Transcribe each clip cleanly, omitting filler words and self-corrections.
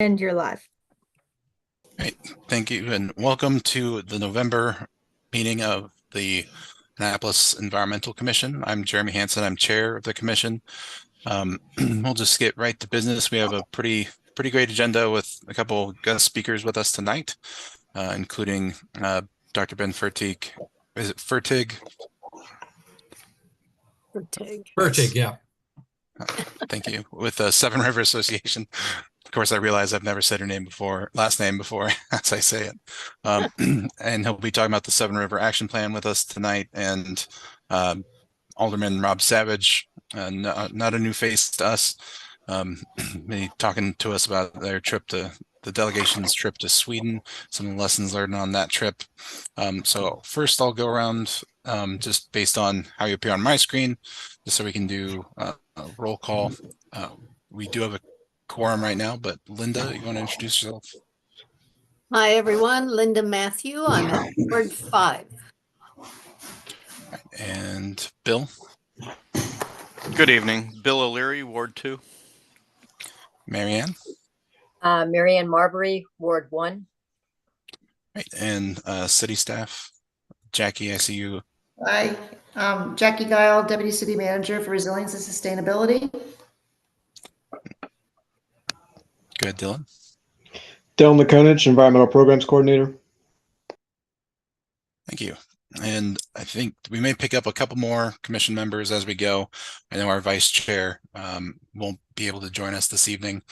And you're live. Great, thank you, and welcome to the November meeting of the Annapolis Environmental Commission. I'm Jeremy Hansen. I'm chair of the commission. We'll just get right to business. We have a pretty great agenda with a couple guest speakers with us tonight, including Dr. Ben Fertig. Is it Fertig? Fertig, yeah. Thank you. With the Seven River Association. Of course, I realize I've never said her last name before as I say it. And he'll be talking about the Seven River Action Plan with us tonight. And Alderman Rob Savage, not a new face to us, be talking to us about their the delegation's trip to Sweden, some of the lessons learned on that trip. So first I'll go around just based on how you appear on my screen, just so we can do a roll call. We do have a quorum right now, but Linda, you want to introduce yourself? Hi, everyone. Linda Matthew. I'm at Ward 5. And Bill? Good evening. Bill O'Leary, Ward 2. Marianne? Marianne Marbury, Ward 1. Right. And city staff? Jackie, I see you. Hi, Jackie Guile, Deputy City Manager for Resilience and Sustainability. Good, Dylan. Dylan McConich, Environmental Programs Coordinator. Thank you. And I think we may pick up a couple more commission members as we go. I know our vice chair won't be able to join us this evening.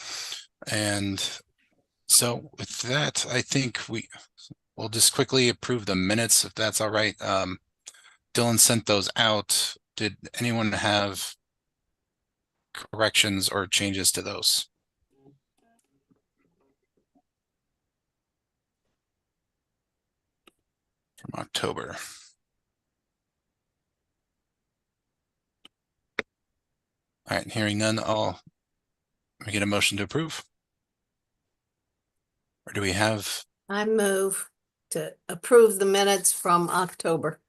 And so with that, I think we'll just quickly approve the minutes, if that's all right. Dylan sent those out. Did anyone have corrections or changes to those? From October. All right, hearing none, we get a motion to approve. Or do we have? I move to approve the minutes from October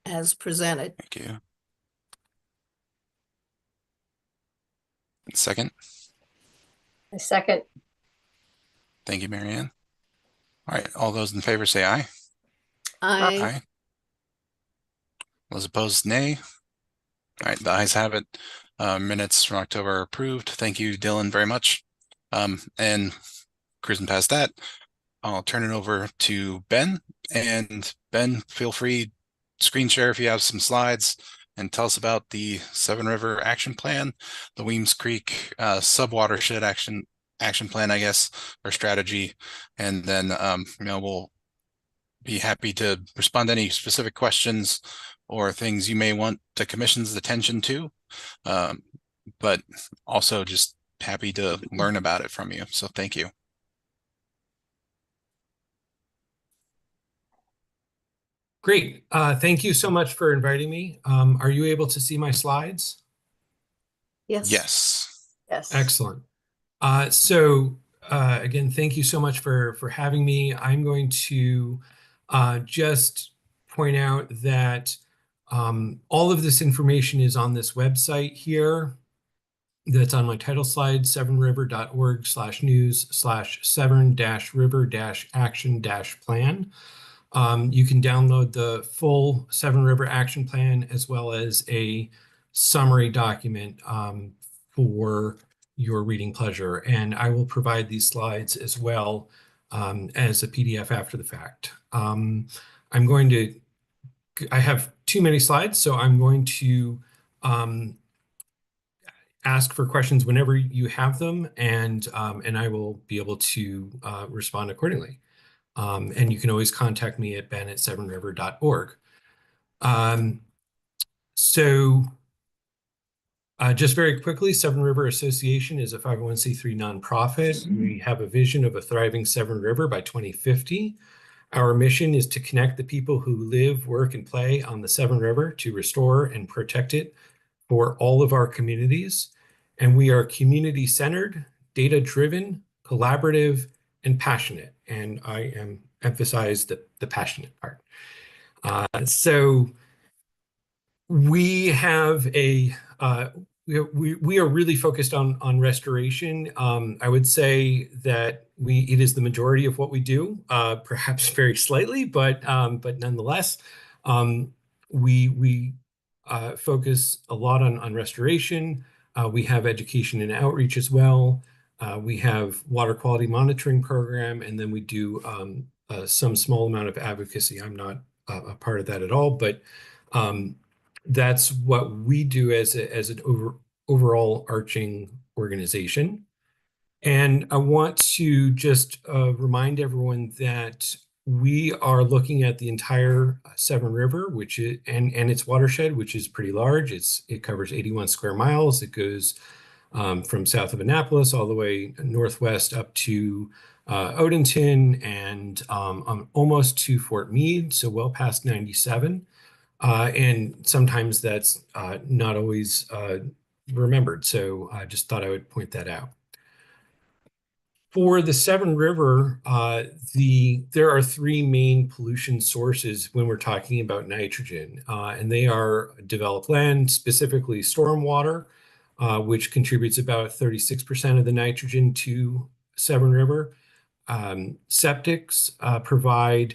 as presented. Thank you. Second. A second. Thank you, Marianne. All right, all those in favor say aye. Aye. Those opposed, nay. All right, the ayes have it. Minutes from October are approved. Thank you, Dylan, very much. And cruising past that, I'll turn it over to Ben. And Ben, feel free, screen share if you have some slides, and tell us about the Seven River Action Plan, the Weems Creek Subwatershed Action Plan, I guess, or strategy. And then we'll be happy to respond to any specific questions or things you may want the commission's attention to, but also just happy to learn about it from you. So thank you. Great. Thank you so much for inviting me. Are you able to see my slides? Yes. Yes. Excellent. Again, thank you so much for having me. I'm going to just point out that all of this information is on this website here that's on my title slide, severnriver.org/news/severn-river-action-plan. You can download the full Seven River Action Plan as well as a summary document for your reading pleasure. And I will provide these slides as well as a PDF after the fact. I have too many slides, so I'm going to ask for questions whenever you have them, and I will be able to respond accordingly. And you can always contact me at ben@severnriver.org. Just very quickly, Seven River Association is a 501c3 nonprofit. We have a vision of a thriving Severn River by 2050. Our mission is to connect the people who live, work, and play on the Severn River to restore and protect it for all of our communities. And we are community-centered, data-driven, collaborative, and passionate. And I emphasize the passionate part. So we have we are really focused on restoration. I would say that it is the majority of what we do, perhaps very slightly, but nonetheless, we focus a lot on restoration. We have education and outreach as well. We have water quality monitoring program, and then we do some small amount of advocacy. I'm not a part of that at all, but that's what we do as an overall arching organization. And I want to just remind everyone that we are looking at the entire Severn River, which is and its watershed, which is pretty large. It covers 81 square miles. It goes from south of Annapolis all the way northwest up to Odenton and almost to Fort Meade, so well past 97. And sometimes that's not always remembered. So I just thought I would point that out. For the Severn River, there are three main pollution sources when we're talking about nitrogen, and they are developed land, specifically stormwater, which contributes about 36% of the nitrogen to Severn River. Septics provide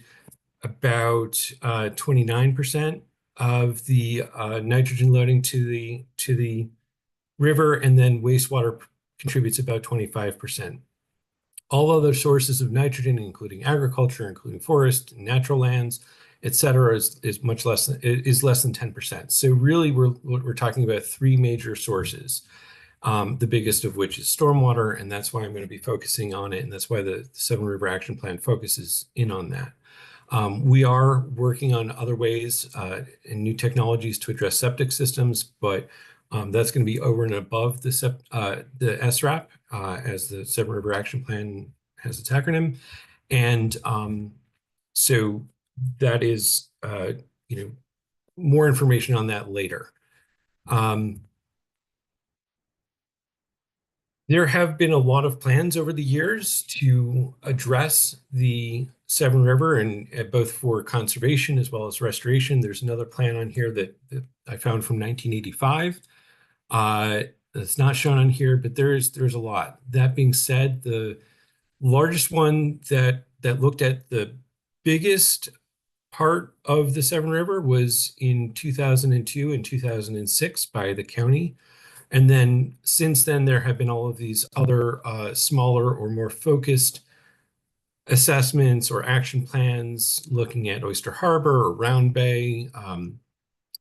about 29% of the nitrogen loading to the river, and then wastewater contributes about 25%. All other sources of nitrogen, including agriculture, including forest, natural lands, et cetera, is much less than 10%. So really, we're talking about three major sources. The biggest of which is stormwater, and that's why I'm going to be focusing on it, and that's why the Severn River Action Plan focuses in on that. We are working on other ways and new technologies to address septic systems, but that's going to be over and above the SRAP, as the Severn River Action Plan has its acronym. And so that is, more information on that later. There have been a lot of plans over the years to address the Severn River, and both for conservation as well as restoration. There's another plan on here that I found from 1985. That's not shown on here, but there's a lot. That being said, the largest one that looked at the biggest part of the Severn River was in 2002 and 2006 by the county. And then since then, there have been all of these other smaller or more focused assessments or action plans looking at Oyster Harbor or Round Bay,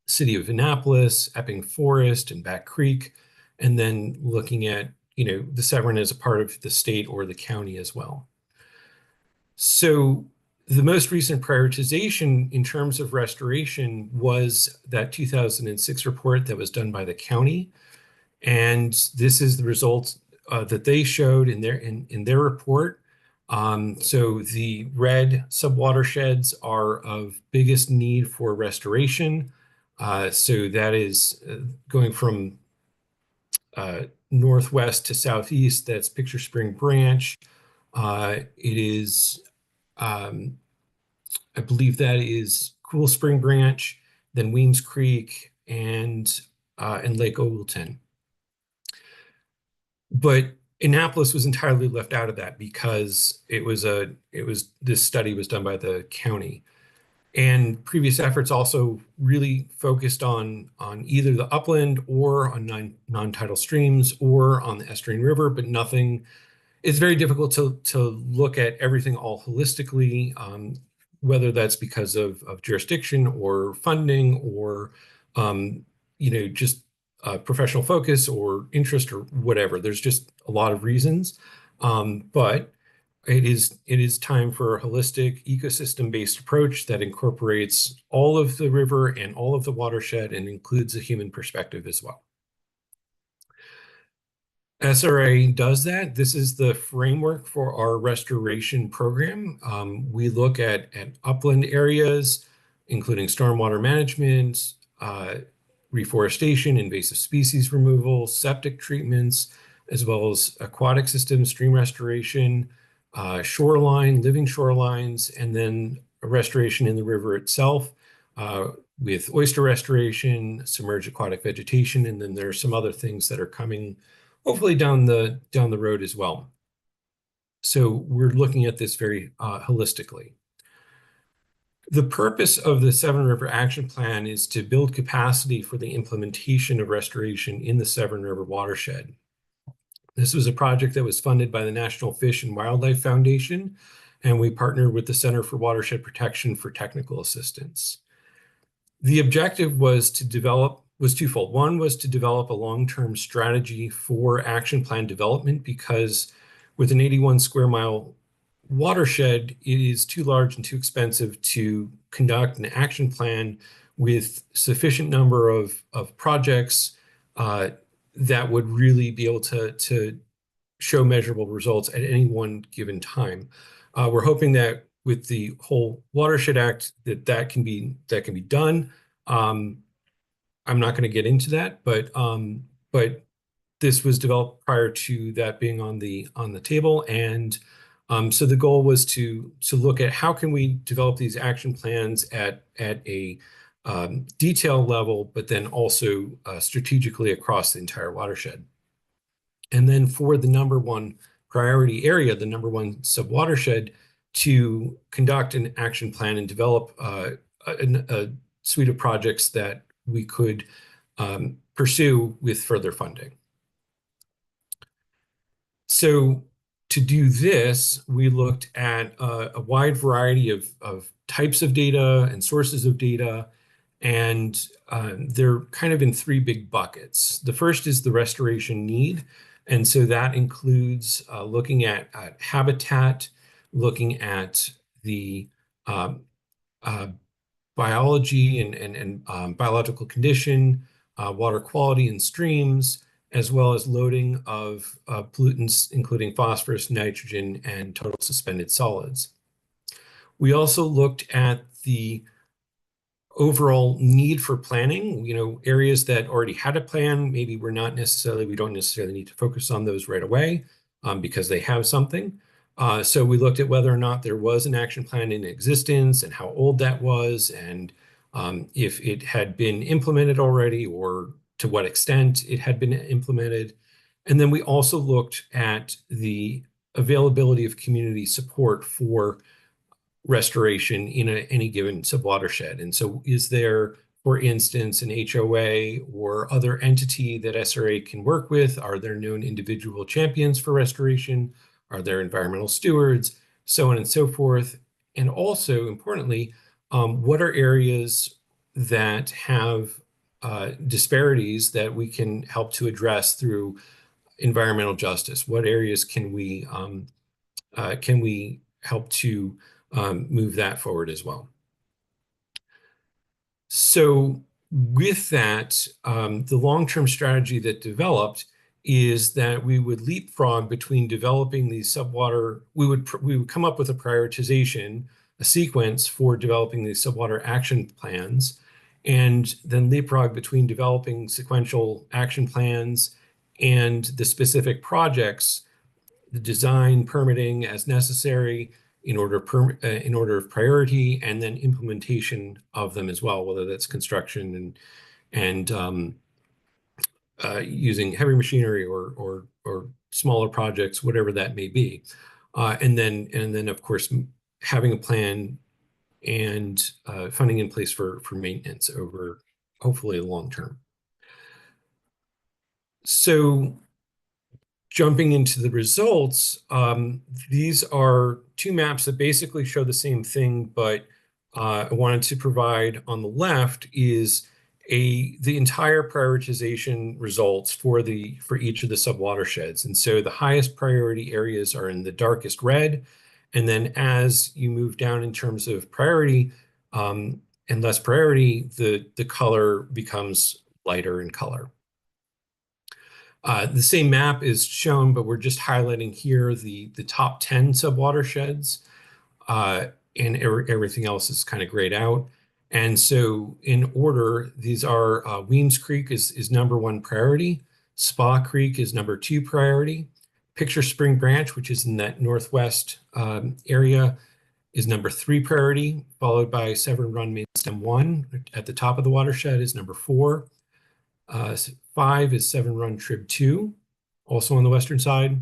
City of Annapolis, Epping Forest, and Back Creek, and then looking at the Severn as a part of the state or the county as well. So the most recent prioritization in terms of restoration was that 2006 report that was done by the county. And this is the results that they showed in their report. So the red subwatersheds are of biggest need for restoration. So that is going from northwest to southeast. That's Picture Spring Branch. It is, I believe that is Cool Spring Branch, then Weems Creek, and Lake Ogleton. But Annapolis was entirely left out of that because this study was done by the county. And previous efforts also really focused on either the upland or on non-tidal streams or on the estuarine river, but nothing. It's very difficult to look at everything all holistically, whether that's because of jurisdiction or funding or just professional focus or interest or whatever. There's just a lot of reasons, but it is time for a holistic ecosystem-based approach that incorporates all of the river and all of the watershed and includes a human perspective as well. SRA does that. This is the framework for our restoration program. We look at upland areas, including stormwater management, reforestation, invasive species removal, septic treatments, as well as aquatic systems, stream restoration, shoreline, living shorelines, and then restoration in the river itself. with oyster restoration, submerged aquatic vegetation, and then there are some other things that are coming hopefully down the road as well. So we're looking at this very holistically. The purpose of the Severn River Action Plan is to build capacity for the implementation of restoration in the Severn River watershed. This was a project that was funded by the National Fish and Wildlife Foundation, and we partnered with the Center for Watershed Protection for technical assistance. The objective was twofold. One was to develop a long-term strategy for action plan development, because with an 81 square mile watershed, it is too large and too expensive to conduct an action plan with sufficient number of projects that would really be able to show measurable results at any one given time. We're hoping that with the whole Watershed Act that can be done. I'm not going to get into that, but this was developed prior to that being on the table, and so the goal was to look at how can we develop these action plans at a detail level, but then also strategically across the entire watershed. And then for the number one priority area, the number one subwatershed, to conduct an action plan and develop a suite of projects that we could pursue with further funding. So to do this, we looked at a wide variety of types of data and sources of data, and they're kind of in three big buckets. The first is the restoration need, and so that includes looking at habitat, looking at the biology and biological condition, water quality in streams, as well as loading of pollutants, including phosphorus, nitrogen, and total suspended solids. We also looked at the overall need for planning, areas that already had a plan. Maybe we don't necessarily need to focus on those right away because they have something. So we looked at whether or not there was an action plan in existence and how old that was, and if it had been implemented already or to what extent it had been implemented. And then we also looked at the availability of community support for restoration in any given subwatershed. And so is there, for instance, an HOA or other entity that SRA can work with? Are there known individual champions for restoration? Are there environmental stewards? So on and so forth. And also, importantly, what are areas that have disparities that we can help to address through environmental justice? What areas can we help to move that forward as well? So with that, the long-term strategy that developed is that we would leapfrog between developing these subwater, we would come up with a prioritization, a sequence for developing these subwater action plans, and then leapfrog between developing sequential action plans and the specific projects, the design, permitting as necessary in order of priority, and then implementation of them as well, whether that's construction and using heavy machinery or smaller projects, whatever that may be, and then of course having a plan and funding in place for maintenance over hopefully the long term. So jumping into the results, these are two maps that basically show the same thing, but I wanted to provide on the left is the entire prioritization results for each of the subwatersheds. And so the highest priority areas are in the darkest red. And then as you move down in terms of priority and less priority, the color becomes lighter in color. The same map is shown, but we're just highlighting here the top 10 subwatersheds, and everything else is kind of grayed out. And so in order, these are Weems Creek is number one priority, Spa Creek is number two priority, Picture Spring Branch, which is in that northwest area, is number 3 priority, followed by Severn Run Main Stem 1. At the top of the watershed is number 4. 5 is Severn Run Trib 2, also on the western side.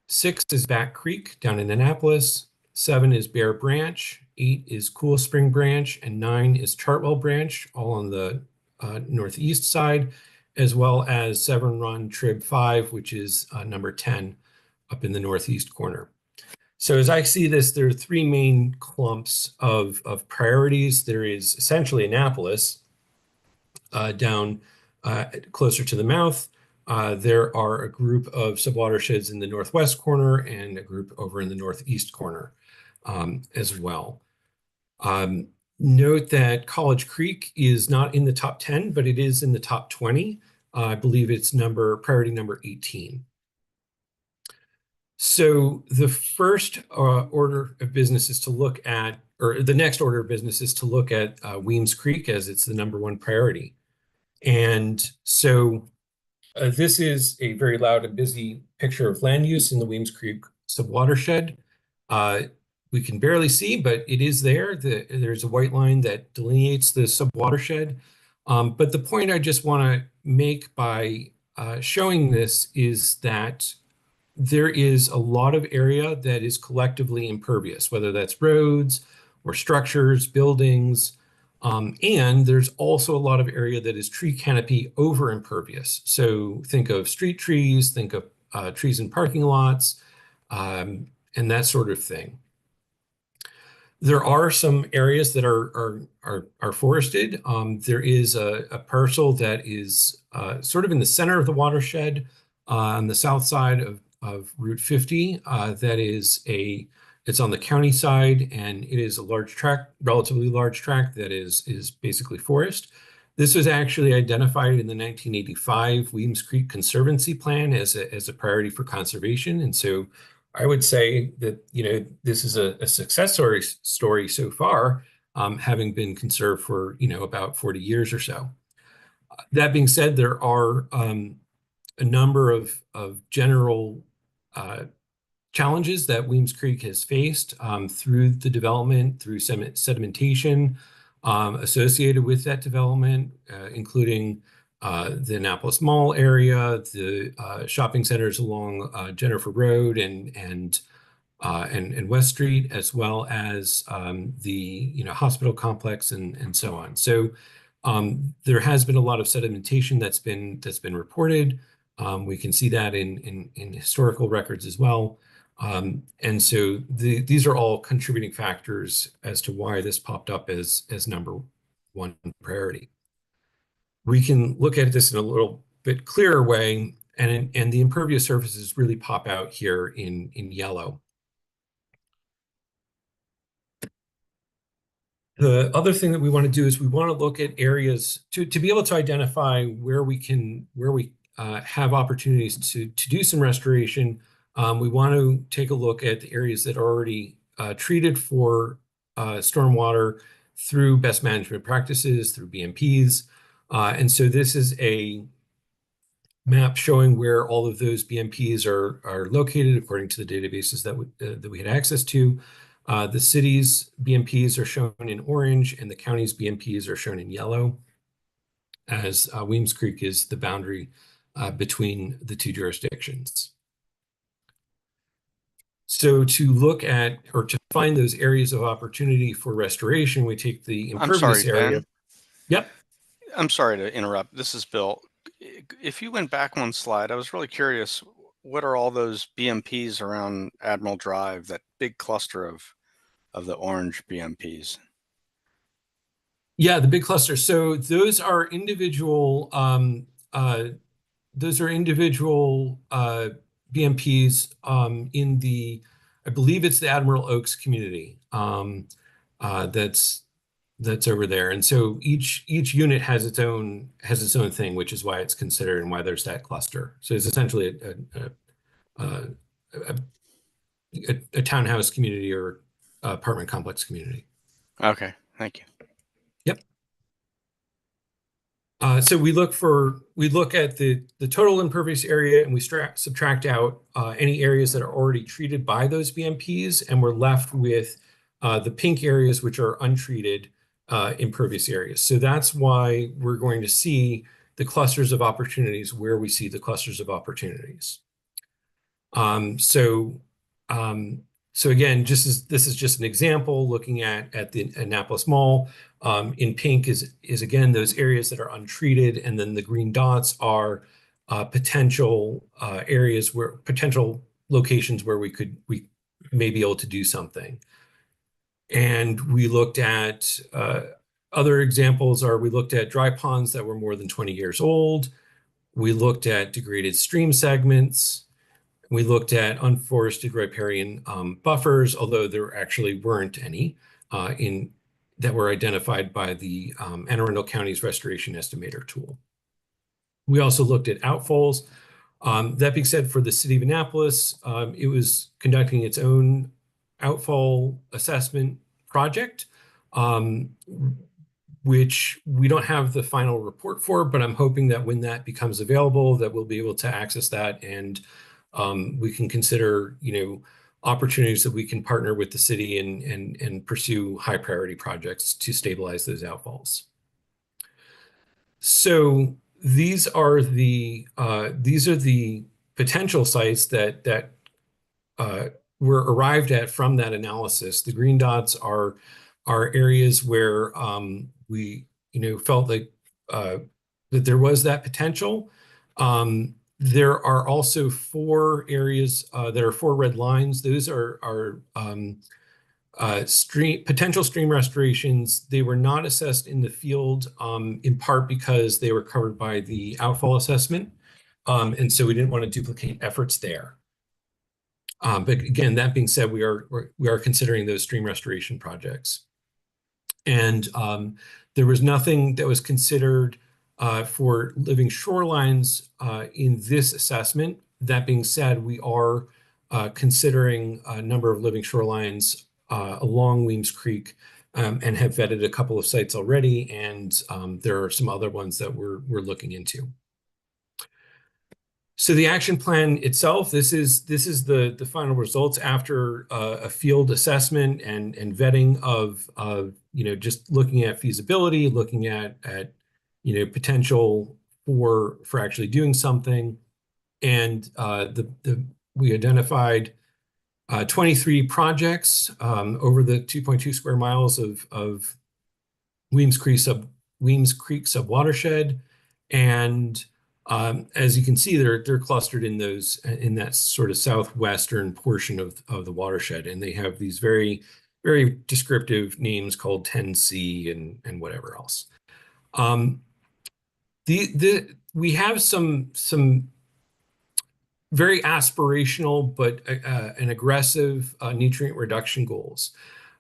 6 is Back Creek down in Annapolis. 7 is Bear Branch. 8 is Cool Spring Branch, and 9 is Chartwell Branch, all on the northeast side, as well as Severn Run Trib 5, which is number 10 up in the northeast corner. So as I see this, there are 3 main clumps of priorities. There is essentially Annapolis down closer to the mouth. There are a group of subwatersheds in the northwest corner and a group over in the northeast corner as well. Note that College Creek is not in the top 10, but it is in the top 20. I believe it's priority number 18. So the first order of business is to look at, or the next order of business is to look at Weems Creek, as it's the number 1 priority. And so this is a very loud and busy picture of land use in the Weems Creek subwatershed. We can barely see, but it is there. There's a white line that delineates the subwatershed. But the point I just want to make by showing this is that there is a lot of area that is collectively impervious, whether that's roads or structures, buildings, and there's also a lot of area that is tree canopy over impervious. So think of street trees, think of trees in parking lots, and that sort of thing. There are some areas that are forested. There is a parcel that is sort of in the center of the watershed on the south side of Route 50. It's on the county side, and it is a large tract, relatively large tract that is basically forest. This was actually identified in the 1985 Weems Creek Conservancy Plan as a priority for conservation. And so I would say that, this is a success story so far, having been conserved for, about 40 years or so. That being said, there are a number of general challenges that Weems Creek has faced through the development, through sedimentation associated with that development, including the Annapolis Mall area, the shopping centers along Jennifer Road and West Street, as well as the hospital complex and so on. So there has been a lot of sedimentation that's been reported. We can see that in historical records as well. And so these are all contributing factors as to why this popped up as number 1 priority. We can look at this in a little bit clearer way, and the impervious surfaces really pop out here in yellow. The other thing that we want to do is we want to look at areas to be able to identify where we have opportunities to do some restoration. We want to take a look at the areas that are already treated for stormwater through best management practices, through BMPs. And so this is a map showing where all of those BMPs are located according to the databases that we had access to. The city's BMPs are shown in orange, and the county's BMPs are shown in yellow, as Weems Creek is the boundary between the 2 jurisdictions. So to look at, or to find those areas of opportunity for restoration, we take the impervious area. Ben. Yep. I'm sorry to interrupt. This is Bill. If you went back 1 slide, I was really curious, what are all those BMPs around Admiral Drive, that big cluster of the orange BMPs? Yeah, the big cluster. So those are individual BMPs in the, I believe it's the Admiral Oaks community that's over there. And so each unit has its own thing, which is why it's considered and why there's that cluster. So it's essentially a townhouse community or apartment complex community. Okay, thank you. Yep. So we look at the total impervious area, and we subtract out any areas that are already treated by those BMPs, and we're left with the pink areas, which are untreated impervious areas. So that's why we're going to see the clusters of opportunities where we see the clusters of opportunities. So again, this is just an example looking at the Annapolis Mall. In pink is again those areas that are untreated, and then the green dots are potential areas potential locations where we may be able to do something. And we looked at other examples we looked at dry ponds that were more than 20 years old. We looked at degraded stream segments. We looked at unforested riparian buffers, although there actually weren't any that were identified by the Anne Arundel County's Restoration Estimator tool. We also looked at outfalls. That being said, for the city of Annapolis, it was conducting its own outfall assessment project, which we don't have the final report for, but I'm hoping that when that becomes available, that we'll be able to access that, and we can consider, opportunities that we can partner with the city and pursue high priority projects to stabilize those outfalls. So these are the potential sites that were arrived at from that analysis. The green dots are areas where we felt like that there was that potential. There are also 4 areas that are 4 red lines. Those are potential stream restorations. They were not assessed in the field, in part because they were covered by the outfall assessment, and so we didn't want to duplicate efforts there. But again, that being said, we are considering those stream restoration projects, and there was nothing that was considered for living shorelines in this assessment. That being said, we are considering a number of living shorelines along Weems Creek, and have vetted a couple of sites already, and there are some other ones that we're looking into. So the action plan itself, this is the final results after a field assessment and vetting of just looking at feasibility, looking at potential for actually doing something, and we identified 23 projects over the 2.2 square miles of Weems Creek subwatershed, and as you can see, they're clustered in that sort of southwestern portion of the watershed, and they have these very, very descriptive names called 10C and whatever else. We have some very aspirational but an aggressive nutrient reduction goals.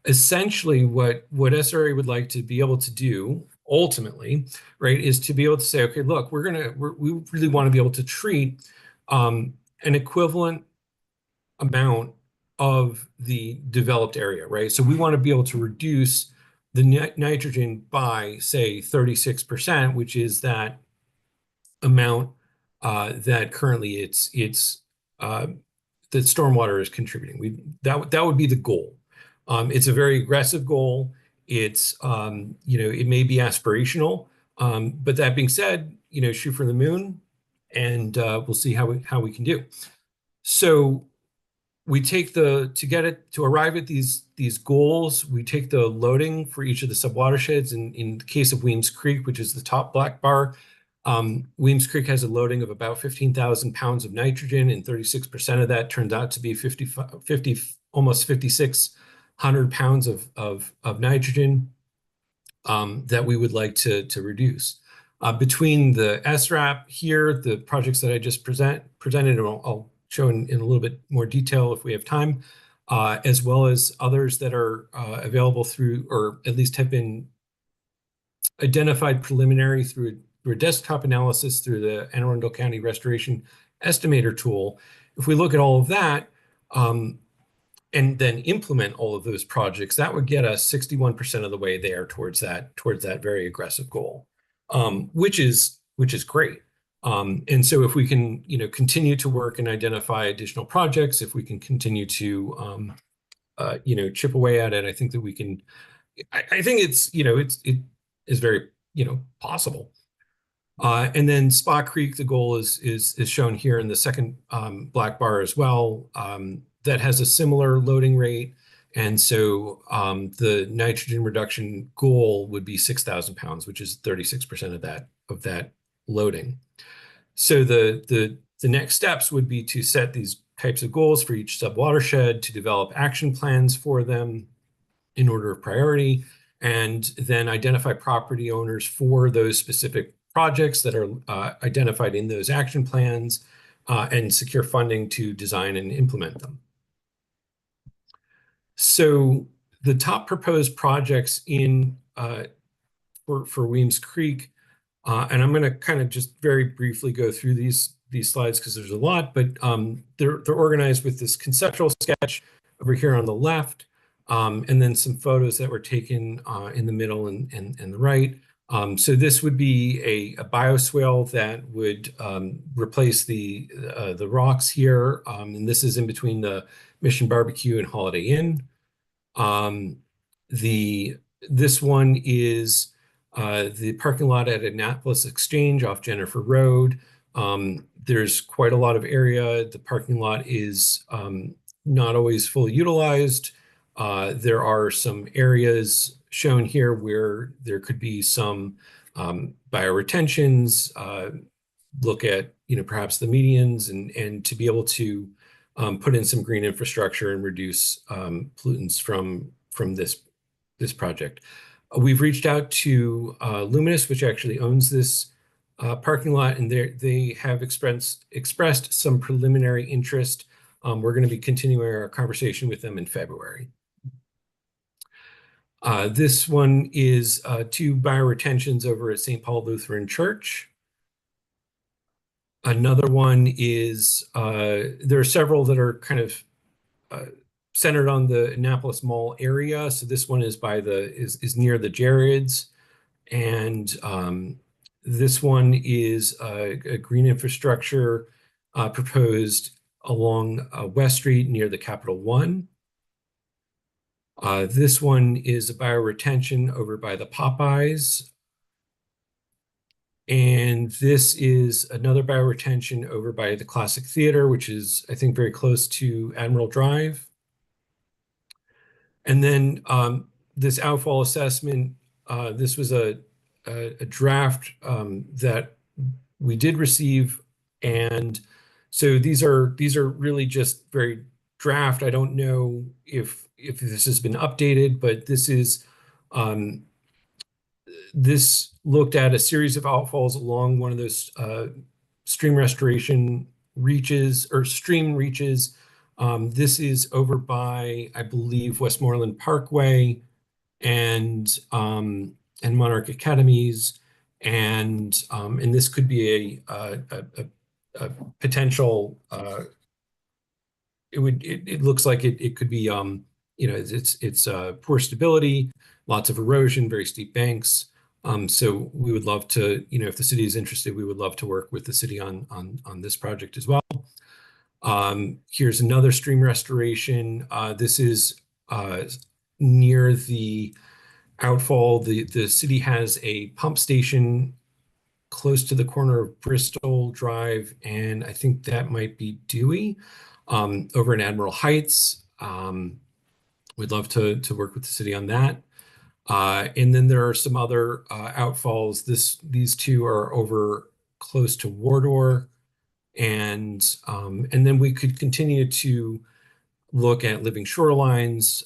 Essentially, what SRA would like to be able to do ultimately, right, is to be able to say, okay, look, we really want to be able to treat an equivalent amount of the developed area, right? So we want to be able to reduce the nitrogen by, say, 36%, which is that amount that currently that stormwater is contributing. That would be the goal. It's a very aggressive goal. It's it may be aspirational, but that being said, shoot for the moon, and we'll see how we can do. So we take to arrive at these goals, we take the loading for each of the subwatersheds. In the case of Weems Creek, which is the top black bar, Weems Creek has a loading of about 15,000 pounds of nitrogen, and 36% of that turns out to be almost 5,600 pounds of nitrogen that we would like to reduce. Between the SRAP here, the projects that I just presented, and I'll show in a little bit more detail if we have time, as well as others that are available through, or at least have been identified preliminary through a desktop analysis through the Anne Arundel County Restoration Estimator tool. If we look at all of that and then implement all of those projects, that would get us 61% of the way there towards that very aggressive goal, which is great. And so if we can continue to work and identify additional projects, if we can continue to chip away at it. I think that we can. I think it is very possible. And then Spa Creek, the goal is shown here in the second black bar as well. That has a similar loading rate, and so the nitrogen reduction goal would be 6,000 pounds, which is 36% of that loading. So the next steps would be to set these types of goals for each subwatershed, to develop action plans for them in order of priority, and then identify property owners for those specific projects that are identified in those action plans, and secure funding to design and implement them. So the top proposed projects in for Weems Creek, and I'm going to kind of just very briefly go through these slides because there's a lot, but they're organized with this conceptual sketch over here on the left, and then some photos that were taken in the middle and the right. So this would be a bioswale that would replace the rocks here, and this is in between the Mission Barbecue and Holiday Inn. This one is the parking lot at Annapolis Exchange off Jennifer Road. There's quite a lot of area. The parking lot is not always fully utilized. There are some areas shown here where there could be some bioretentions, look at perhaps the medians, and to be able to put in some green infrastructure and reduce pollutants from this project. We've reached out to Luminous, which actually owns this parking lot, and they have expressed some preliminary interest. We're going to be continuing our conversation with them in February. This one is 2 bioretentions over at St. Paul Lutheran Church. Another one is, there are several that are kind of centered on the Annapolis Mall area. So this one is is near the Jareds, and this one is a green infrastructure proposed along West Street near the Capital One. This one is a bioretention over by the Popeyes. And this is another bioretention over by the Classic Theater, which is, I think, very close to Admiral Drive. And then this outfall assessment, this was a draft that we did receive. And so these are really just very draft. I don't know if this has been updated, but this is this looked at a series of outfalls along one of those stream restoration reaches or stream reaches. This is over by, I believe, Westmoreland Parkway and Monarch Academies, and this could be a potential. It looks like it could be it's poor stability, lots of erosion, very steep banks. So we would love to, if the city is interested, we would love to work with the city on this project as well. Here's another stream restoration. This is near the outfall. The city has a pump station close to the corner of Bristol Drive, and I think that might be Dewey, over in Admiral Heights. We'd love to work with the city on that. And then there are some other outfalls. These 2 are over close to Wardour, and then we could continue to look at living shorelines.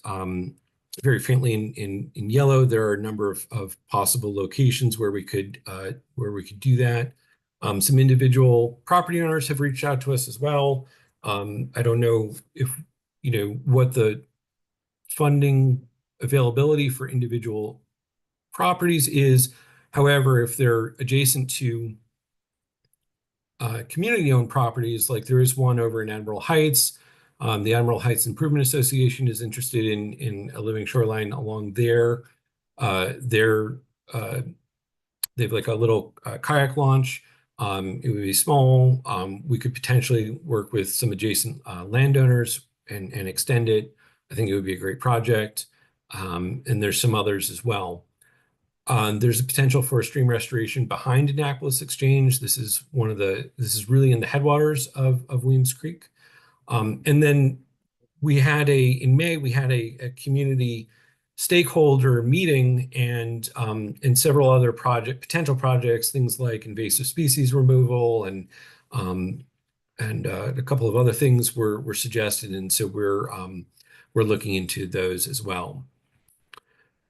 Very faintly in yellow, there are a number of possible locations where we could do that. Some individual property owners have reached out to us as well. I don't know if what the funding availability for individual properties is. However, if they're adjacent to community-owned properties, like there is one over in Admiral Heights, the Admiral Heights Improvement Association is interested in a living shoreline along there. They have like a little kayak launch. It would be small. We could potentially work with some adjacent landowners and extend it. I think it would be a great project. And there's some others as well. There's a potential for a stream restoration behind Annapolis Exchange. This is really in the headwaters of Weems Creek. And then in May, we had a community stakeholder meeting and several other potential projects, things like invasive species removal and a couple of other things were suggested. And so we're looking into those as well.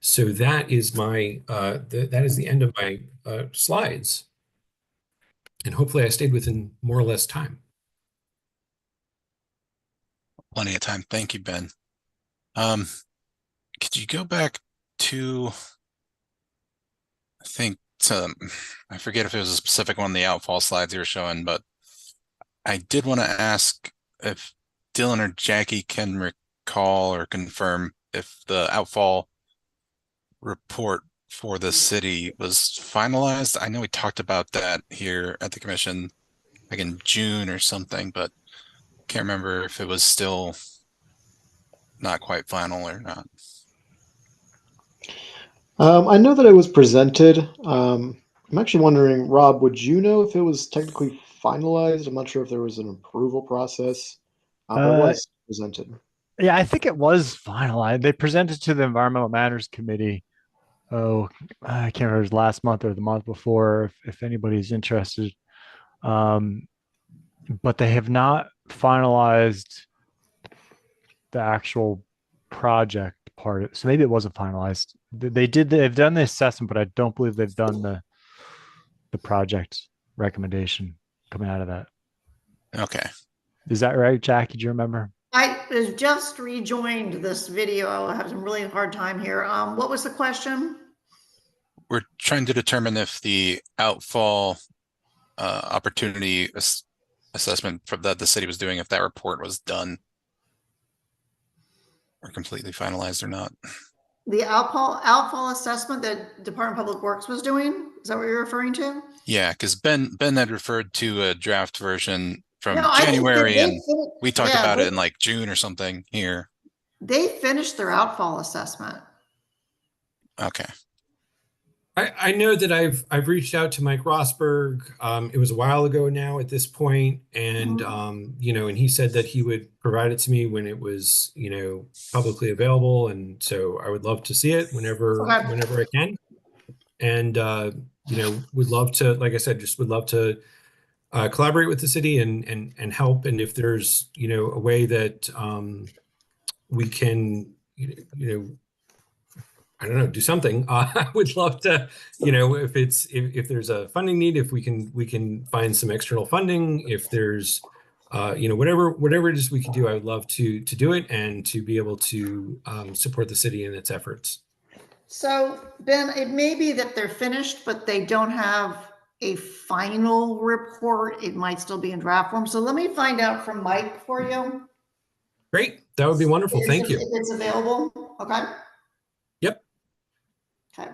So that is that is the end of my slides. And hopefully I stayed within more or less time. Plenty of time. Thank you, Ben. Could you go back to, I think, I forget if it was a specific one of the outfall slides you were showing, but I did want to ask if Dylan or Jackie can recall or confirm if the outfall report for the city was finalized. I know we talked about that here at the commission like in June or something, but can't remember if it was still not quite final or not. I know that it was presented. I'm actually wondering, Rob, would you know if it was technically finalized? I'm not sure if there was an approval process, but it was presented. Yeah, I think it was finalized. They presented to the Environmental Matters Committee. Oh, I can't remember if it was last month or the month before, if anybody's interested. But they have not finalized the actual project part. So maybe it wasn't finalized. They've done the assessment, but I don't believe they've done the project recommendation coming out of that. Okay. Is that right, Jackie? Do you remember? I was just rejoined this video. I have some really hard time here. What was the question? We're trying to determine if the outfall opportunity assessment that the city was doing, if that report was done or completely finalized or not. The outfall assessment that Department of Public Works was doing? Is that what you're referring to? Yeah, because Ben had referred to a draft version from No, I think January, and finished- we talked yeah, about it in like June or something here. They finished their outfall assessment. Okay. I know that I've reached out to Mike Rosberg. It was a while ago now at this point, and and he said that he would provide it to me when it was publicly available, and so I would love to see it whenever I can, and would love to, like I said, just would love to collaborate with the city and help, and if there's a way that we can I don't know, do something. I would love to, if there's a funding need, if we can find some external funding, if there's, whatever it is we can do, I would love to do it and to be able to support the city in its efforts. So Ben, it may be that they're finished, but they don't have a final report. It might still be in draft form. So let me find out from Mike for you. Great. That would be wonderful. Thank you. If it's available. Okay. Yep. Okay.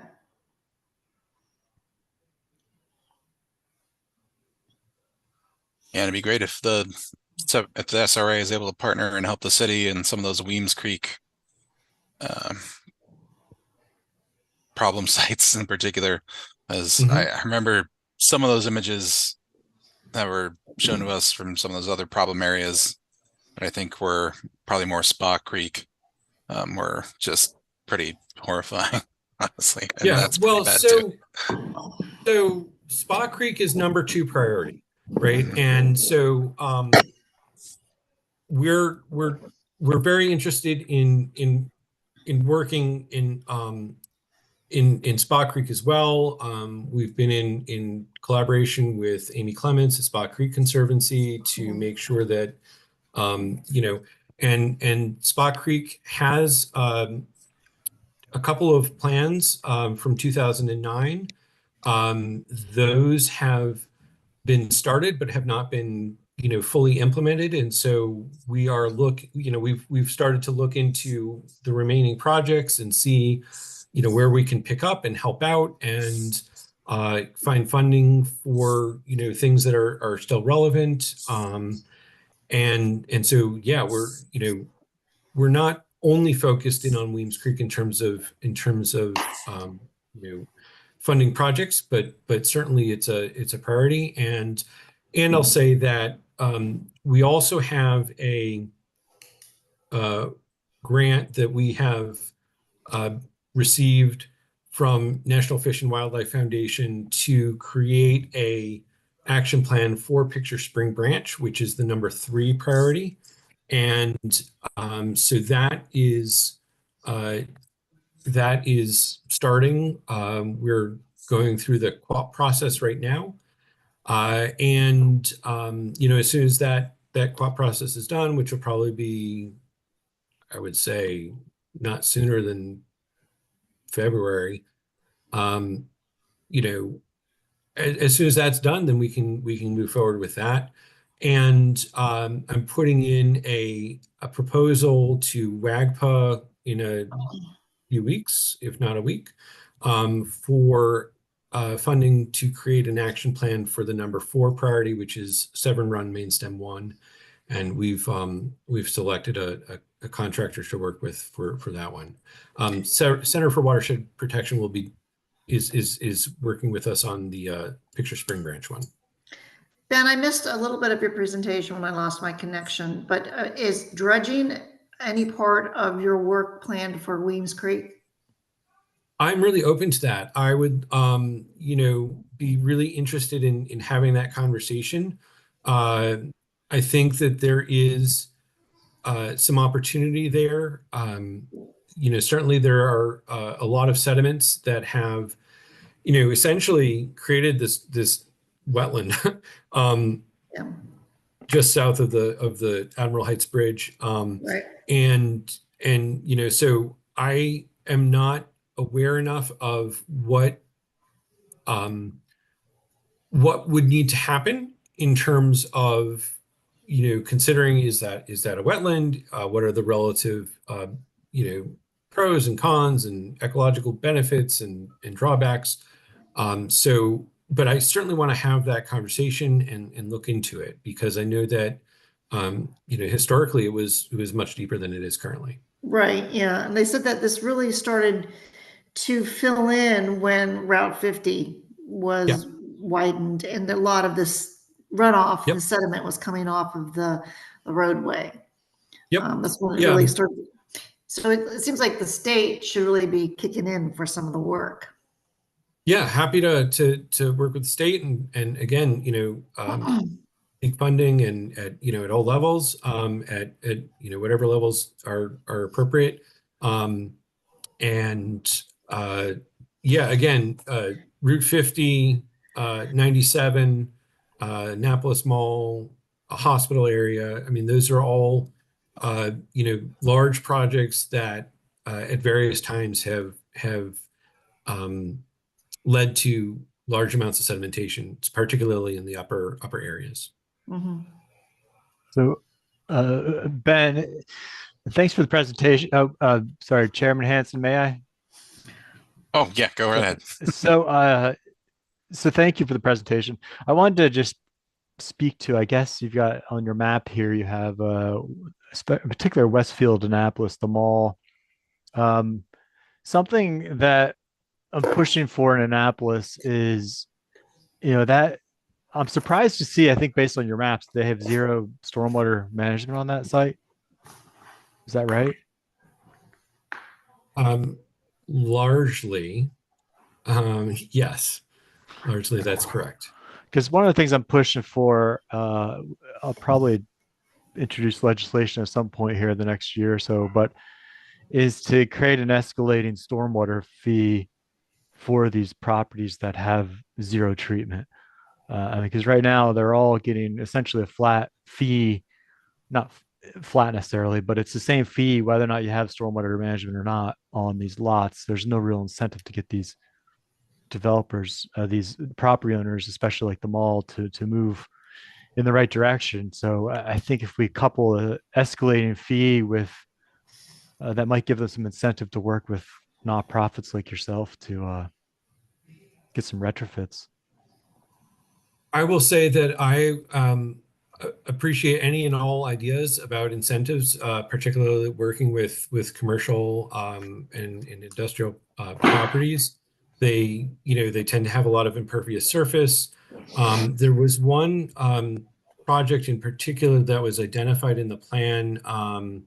Yeah, it'd be great if the SRA is able to partner and help the city in some of those Weems Creek problem sites in particular, as I remember some of those images that were shown to us from some of those other problem areas that I think were probably more Spa Creek, were just pretty horrifying, honestly. And yeah, that's well, bad so too. Spa Creek is number 2 priority, right? And so we're very interested in working in Spa Creek as well. We've been in collaboration with Amy Clements at Spa Creek Conservancy to make sure that and Spa Creek has a couple of plans from 2009. Those have been started but have not been fully implemented, and so we are we've started to look into the remaining projects and see where we can pick up and help out and find funding for things that are still relevant, and so yeah, we're not only focused in on Weems Creek in terms of funding projects, but certainly it's a priority. And I'll say that we also have a grant that we have received from National Fish and Wildlife Foundation to create a action plan for Picture Spring Branch, which is the number 3 priority. And so that is starting. We're going through the QAP process right now. And as soon as that QAP process is done, which will probably be, I would say, not sooner than February, as soon as that's done, then we can move forward with that. And I'm putting in a proposal to WAGPA in a few weeks, if not a week, for funding to create an action plan for the number 4 priority, which is Severn Run Main Stem 1. And we've selected a contractor to work with for that one. Center for Watershed Protection is working with us on the Picture Spring Branch one. Ben, I missed a little bit of your presentation when I lost my connection, but is dredging any part of your work planned for Weems Creek? I'm really open to that. I would, be really interested in having that conversation. I think that there is some opportunity there. Certainly there are a lot of sediments that have, essentially created this wetland just south of the Admiral Heights Bridge. Right. And so I am not aware enough of what would need to happen in terms of considering is that a wetland? What are the relative pros and cons and ecological benefits and drawbacks? But I certainly want to have that conversation and look into it, because I know that historically it was much deeper than it is currently. Right. Yeah. And they said that this really started to fill in when Route 50 was widened, and a lot of this runoff, the sediment was coming off of the roadway. That's when it really started. So it seems like the state should really be kicking in for some of the work. Yeah, happy to work with the state and again, seek funding and at all levels, at whatever levels are appropriate. Again, Route 50, 97, Annapolis Mall, a hospital area. I mean, those are all large projects that at various times have led to large amounts of sedimentation, particularly in the upper areas. Mm-hmm. So, Ben, thanks for the presentation. Sorry, Chairman Hanson, may I? Oh yeah, go right ahead. So thank you for the presentation. I wanted to just speak to, I guess you've got on your map here, you have in particular Westfield, Annapolis, the mall. Something that I'm pushing for in Annapolis is, that I'm surprised to see, I think based on your maps, they have zero stormwater management on that site. Is that right? Largely, yes. Largely, that's correct. Because one of the things I'm pushing for, I'll probably introduce legislation at some point here in the next year or so, but is to create an escalating stormwater fee for these properties that have zero treatment. Because right now they're all getting essentially a flat fee, not flat necessarily, but it's the same fee whether or not you have stormwater management or not on these lots. There's no real incentive to get these developers, these property owners, especially like the mall, to move in the right direction. So I think if we couple an escalating fee with that, might give them some incentive to work with nonprofits like yourself to get some retrofits. I will say that appreciate any and all ideas about incentives, particularly working with commercial and industrial properties. They, they tend to have a lot of impervious surface. There was one project in particular that was identified in the plan, and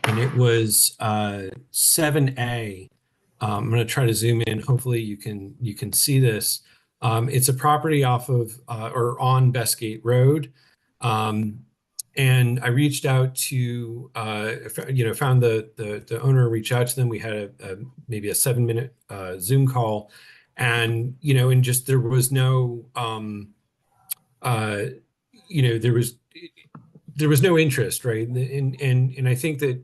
it was 7A. I'm going to try to zoom in. Hopefully you can see this. It's a property off of or on Bestgate Road. And I reached out to, found the owner, reach out to them. We had maybe a 7-minute Zoom call, and, and just, there was no, there was no interest, right? And I think that,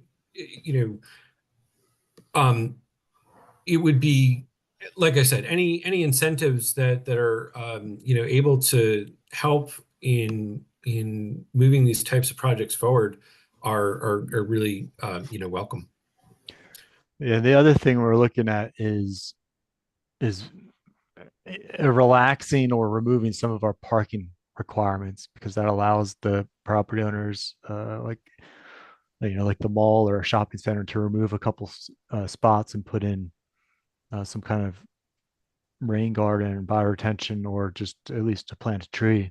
it would be, like I said, any incentives that are, able to help in moving these types of projects forward are really, welcome. Yeah, the other thing we're looking at is relaxing or removing some of our parking requirements, because that allows the property owners, like the mall or a shopping center, to remove a couple spots and put in some kind of rain garden, bioretention, or just at least to plant a tree.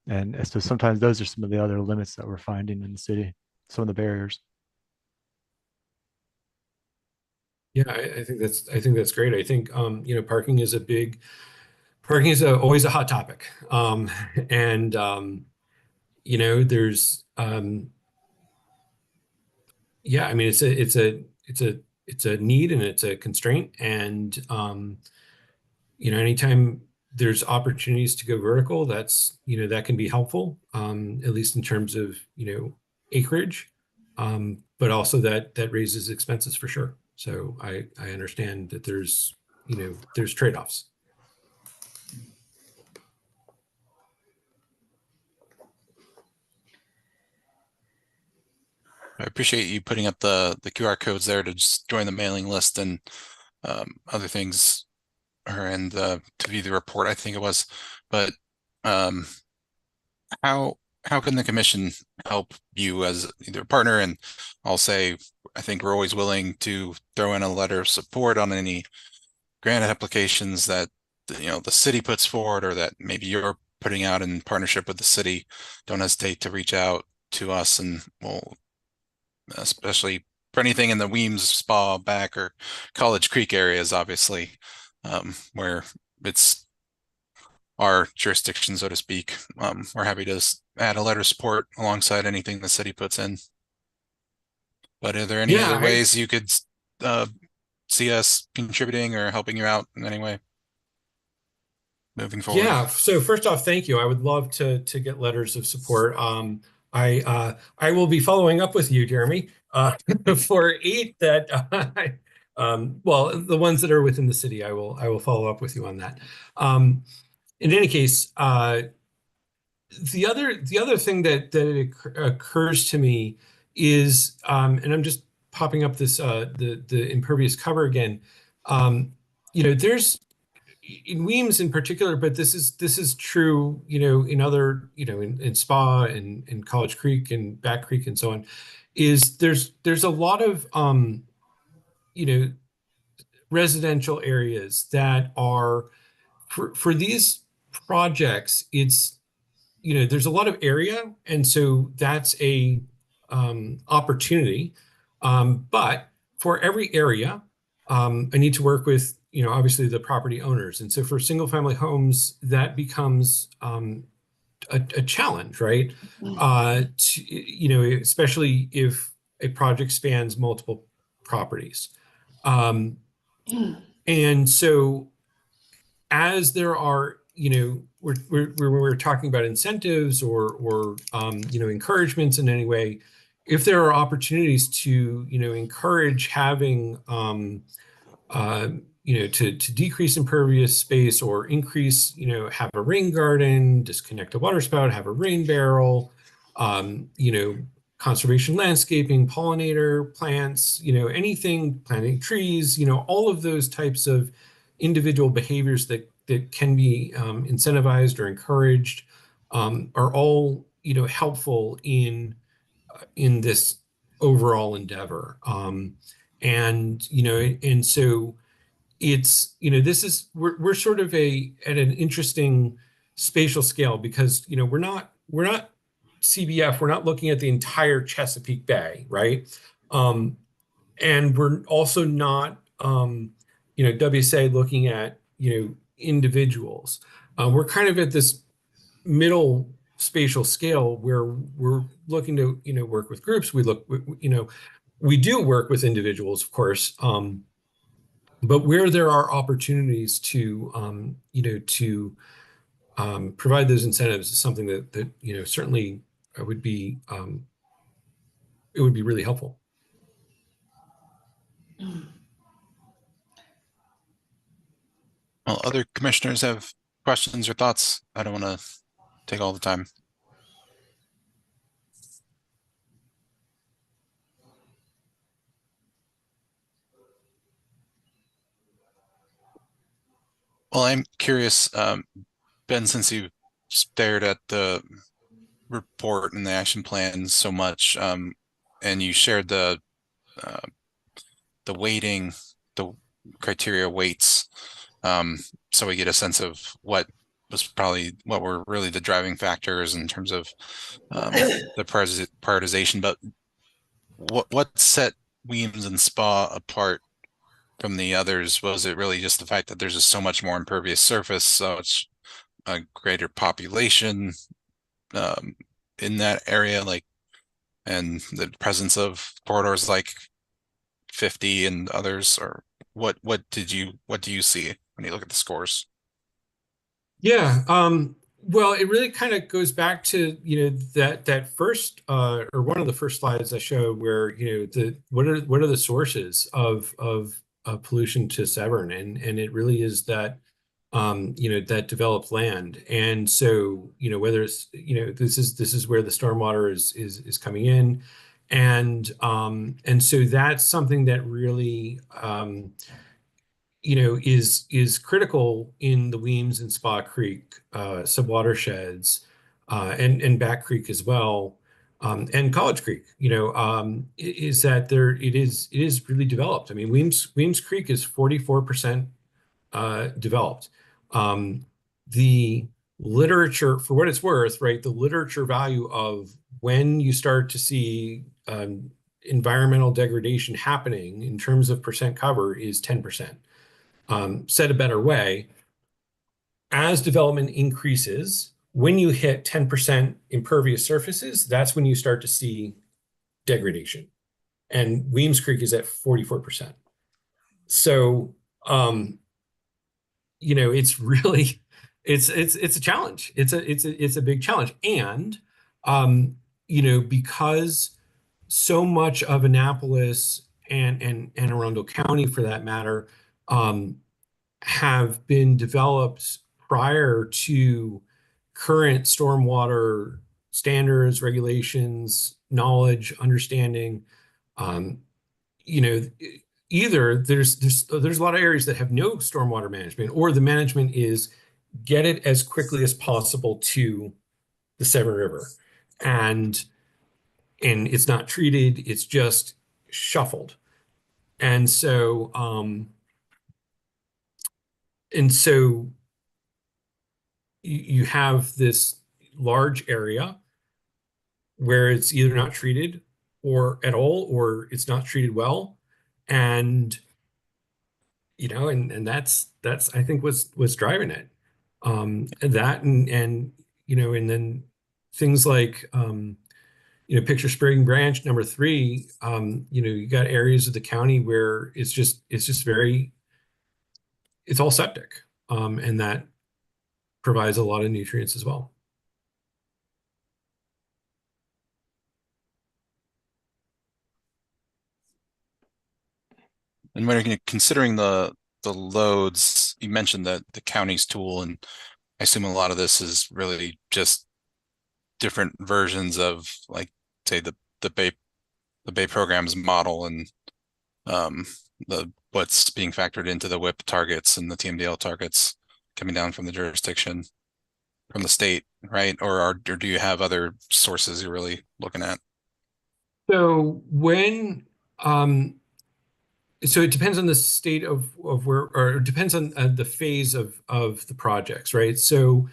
And so sometimes those are some of the other limits that we're finding in the city, some of the barriers. Yeah, I think that's great. I think parking is always a hot topic. And there's yeah, I mean, it's a need and it's a constraint, and anytime there's opportunities to go vertical, that's that can be helpful, at least in terms of acreage, but also that raises expenses for sure. So I understand that there's there's trade-offs. I appreciate you putting up the QR codes there to just join the mailing list and other things, and to view the report, I think it was. But how can the commission help you as either a partner? And I'll say, I think we're always willing to throw in a letter of support on any grant applications that the city puts forward, or that maybe you're putting out in partnership with the city. Don't hesitate to reach out to us, and we'll, especially for anything in the Weems Spa back or College Creek areas, obviously, where it's our jurisdiction, so to speak. We're happy to add a letter of support alongside anything the city puts in. But are there any other ways you could see us contributing or helping you out in any way moving forward? Yeah, so first off, thank you. I would love to get letters of support. I will be following up with you, Jeremy, for 8 that well, the ones that are within the city. I will follow up with you on that. In any case, the other thing that occurs to me is, and I'm just popping up this the impervious cover again. There's in Weems in particular, but this is true, in other, in Spa and in College Creek and Back Creek and so on, is there's a lot of residential areas that are for these projects. It's there's a lot of area, and so that's a opportunity, but for every area, I need to work with obviously the property owners. And so for single family homes, that becomes a challenge, right? Especially if a project spans multiple properties. And so as there are, we're talking about incentives or encouragements in any way, if there are opportunities to, encourage having, to decrease impervious space or increase, have a rain garden, disconnect a water spout, have a rain barrel, conservation landscaping, pollinator plants, anything, planting trees, all of those types of individual behaviors that can be incentivized or encouraged, are all helpful in this overall endeavor. And so it's, this is, we're sort of at an interesting spatial scale, because, we're not CBF, we're not looking at the entire Chesapeake Bay, right? And we're also not, WSA looking at, individuals. We're kind of at this middle spatial scale where we're looking to, work with groups. We do work with individuals, of course, but where there are opportunities to, provide those incentives is something that certainly would be, it would be really helpful. Well, other commissioners have questions or thoughts? I don't want to take all the time. Well, I'm curious, Ben, since you stared at the report and the action plan so much, and you shared the weighting, the criteria weights, so we get a sense of what were really the driving factors in terms of the prioritization. But what set Weems and Spa apart from the others? Was it really just the fact that there's just so much more impervious surface, so it's a greater population in that area, and the presence of corridors like 50 and others? Or what do you see when you look at the scores? Yeah, well, it really kind of goes back to that first or one of the first slides I showed, where what are the sources of pollution to Severn, and it really is that that developed land. And so whether it's this is where the stormwater is coming in, and so that's something that really is critical in the Weems and Spa Creek subwatersheds, and Back Creek as well, and College Creek. Is that it is really developed. I mean, Weems Creek is 44% developed. The literature, for what it's worth, right? The literature value of when you start to see environmental degradation happening in terms of percent cover is 10%. Said a better way, as development increases, when you hit 10% impervious surfaces, that's when you start to see degradation. And Weems Creek is at 44%. So, it's really, it's a challenge. It's a big challenge. And, because so much of Annapolis and Anne Arundel County, for that matter, have been developed prior to current stormwater standards, regulations, knowledge, understanding. Either there's a lot of areas that have no stormwater management, or the management is get it as quickly as possible to the Severn River, and it's not treated, it's just shuffled. And so you have this large area where it's either not treated or at all, or it's not treated well. And, and that's I think what's driving it. And then things like, Picture Spring Branch number 3, you got areas of the county where it's just it's all septic. And that provides a lot of nutrients as well. And when you're considering the loads, you mentioned that the county's tool, and I assume a lot of this is really just different versions of, say, the Bay Program's model, and what's being factored into the WIP targets and the TMDL targets coming down from the jurisdiction. from the state, right? Or do you have other sources you're really looking at? So when so it depends on the state of where, or it depends on the phase of the projects, right? So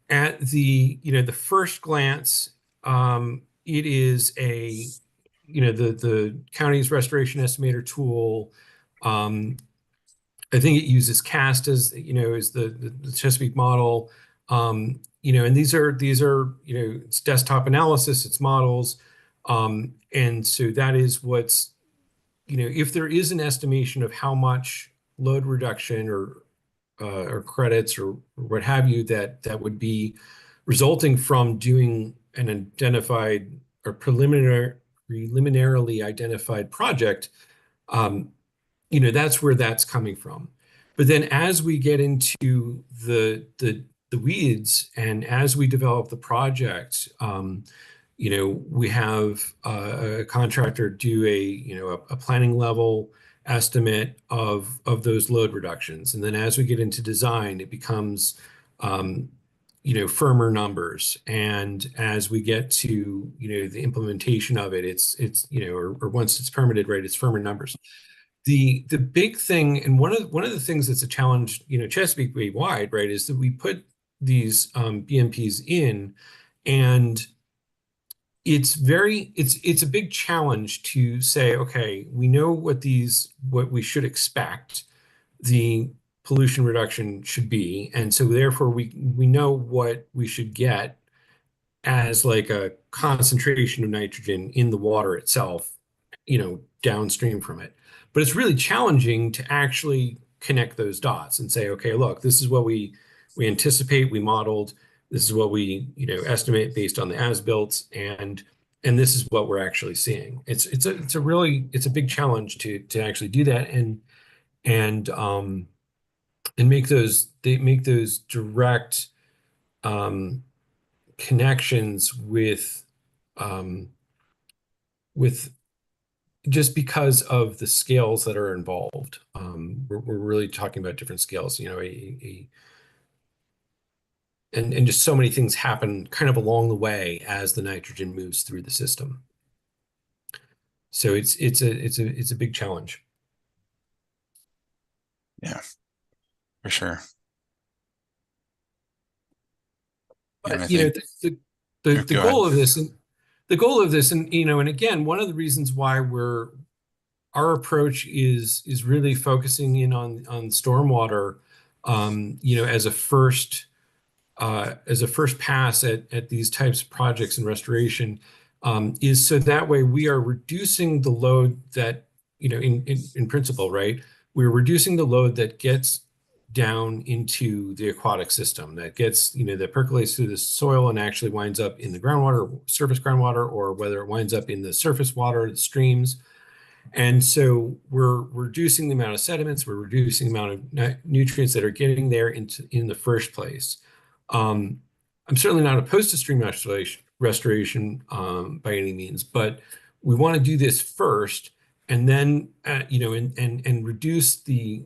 at the the first glance, it is a the county's restoration estimator tool. I think it uses CAST as as the Chesapeake model. And these are it's desktop analysis, it's models, and so that is what's if there is an estimation of how much load reduction or credits or what have you that would be resulting from doing an identified or preliminarily identified project, that's where that's coming from. But then as we get into the weeds and as we develop the project, we have a contractor do a planning level estimate of those load reductions. And then as we get into design, it becomes firmer numbers. And as we get to the implementation of it, it's or once it's permitted, right, it's firmer numbers. The big thing, and one of the things that's a challenge, Chesapeake Bay wide, right, is that we put these BMPs in, and it's a big challenge to say, okay, we know what we should expect the pollution reduction should be, and so therefore we know what we should get as like a concentration of nitrogen in the water itself, downstream from it. But it's really challenging to actually connect those dots and say, okay, look, this is what we anticipate, we modeled, this is what we estimate based on the as-built, and this is what we're actually seeing. It's a big challenge to actually do that and make those direct connections with just because of the scales that are involved. We're really talking about different scales, and just so many things happen kind of along the way as the nitrogen moves through the system. So it's a big challenge. Yeah, for sure. But the goal of this, and the goal of this, and and again, one of the reasons why our approach is really focusing in on stormwater, as a first pass at these types of projects and restoration, is so that way we are reducing the load that in principle, right? We're reducing the load that gets down into the aquatic system, that gets that percolates through the soil and actually winds up in the groundwater, surface groundwater, or whether it winds up in the surface water, the streams. And so we're reducing the amount of sediments, we're reducing the amount of nutrients that are getting there in the first place. I'm certainly not opposed to stream restoration by any means, but we want to do this first, and then and reduce the